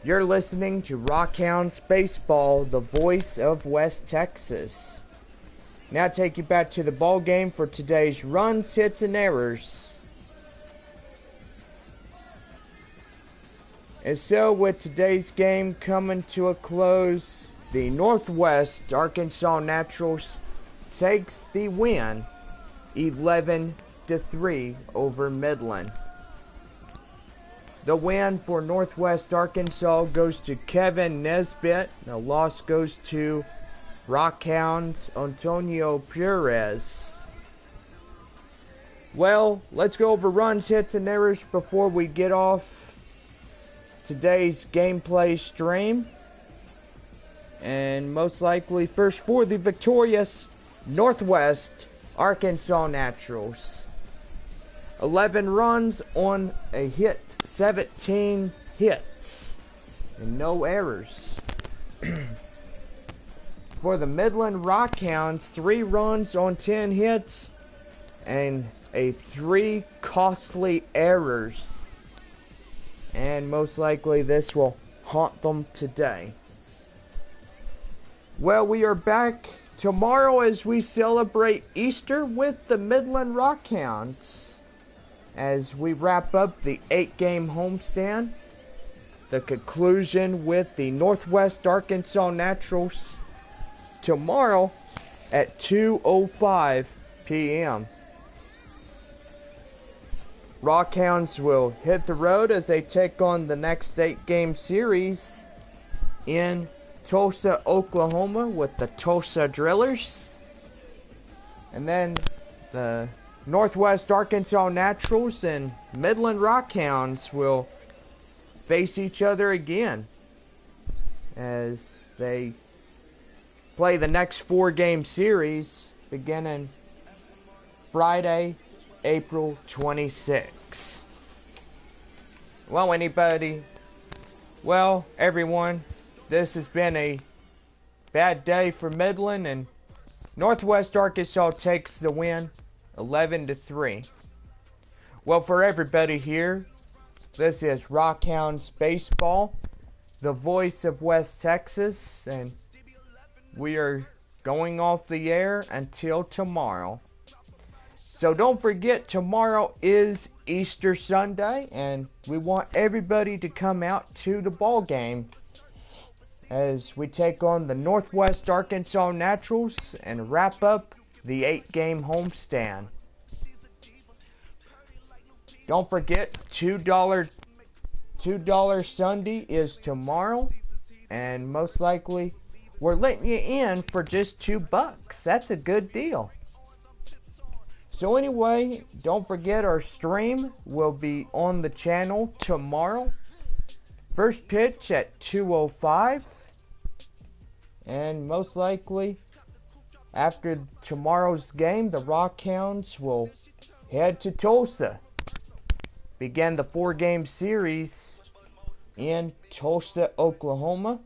You're listening to Rockhounds Baseball, the voice of West Texas. Now take you back to the ball game for today's runs, hits, and errors. And so with today's game coming to a close, the Northwest Arkansas Naturals takes the win 11-3 over Midland. The win for Northwest Arkansas goes to Kevin Nesbitt. The loss goes to Rockhounds Antonio Perez. Well, let's go over runs, hits, and errors before we get off today's gameplay stream. And most likely first for the victorious Northwest Arkansas Naturals. 11 runs on a hit, 17 hits, and no errors. For the Midland Rockhounds, 3 runs on 10 hits and 3 costly errors. And most likely this will haunt them today. Well, we are back tomorrow as we celebrate Easter with the Midland Rockhounds, as we wrap up the 8-game homestand. The conclusion with the Northwest Arkansas Naturals tomorrow at 2:05 p.m. Rockhounds will hit the road as they take on the next 8-game series in Tulsa, Oklahoma with the Tulsa Drillers. And then the Northwest Arkansas Naturals and Midland Rockhounds will face each other again as they play the next 4-game series beginning Friday, April 26th. Well, everyone, this has been a bad day for Midland, and Northwest Arkansas takes the win 11-3. Well, for everybody here, this is Rockhounds Baseball, the voice of West Texas, and we are going off the air until tomorrow. So don't forget, tomorrow is Easter Sunday, and we want everybody to come out to the ball game as we take on the Northwest Arkansas Naturals and wrap up the 8-game homestand. Don't forget, $2 Sunday is tomorrow, and most likely we're letting you in for just $2. That's a good deal. So anyway, don't forget our stream will be on the channel tomorrow. First pitch at 2:05. And most likely, after tomorrow's game, the Rockhounds will head to Tulsa. Begin the 4-game series in Tulsa, Oklahoma.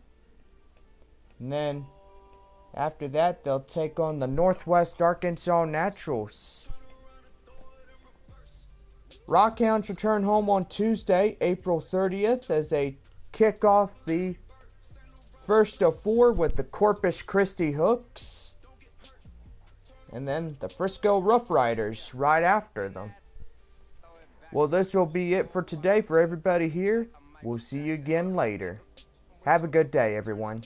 And then after that, they'll take on the Northwest Arkansas Naturals. Rockhounds return home on Tuesday, April 30th, as they kick off the first of 4 with the Corpus Christi Hooks. And then the Frisco Rough Riders right after them. Well, this will be it for today for everybody here. We'll see you again later. Have a good day, everyone.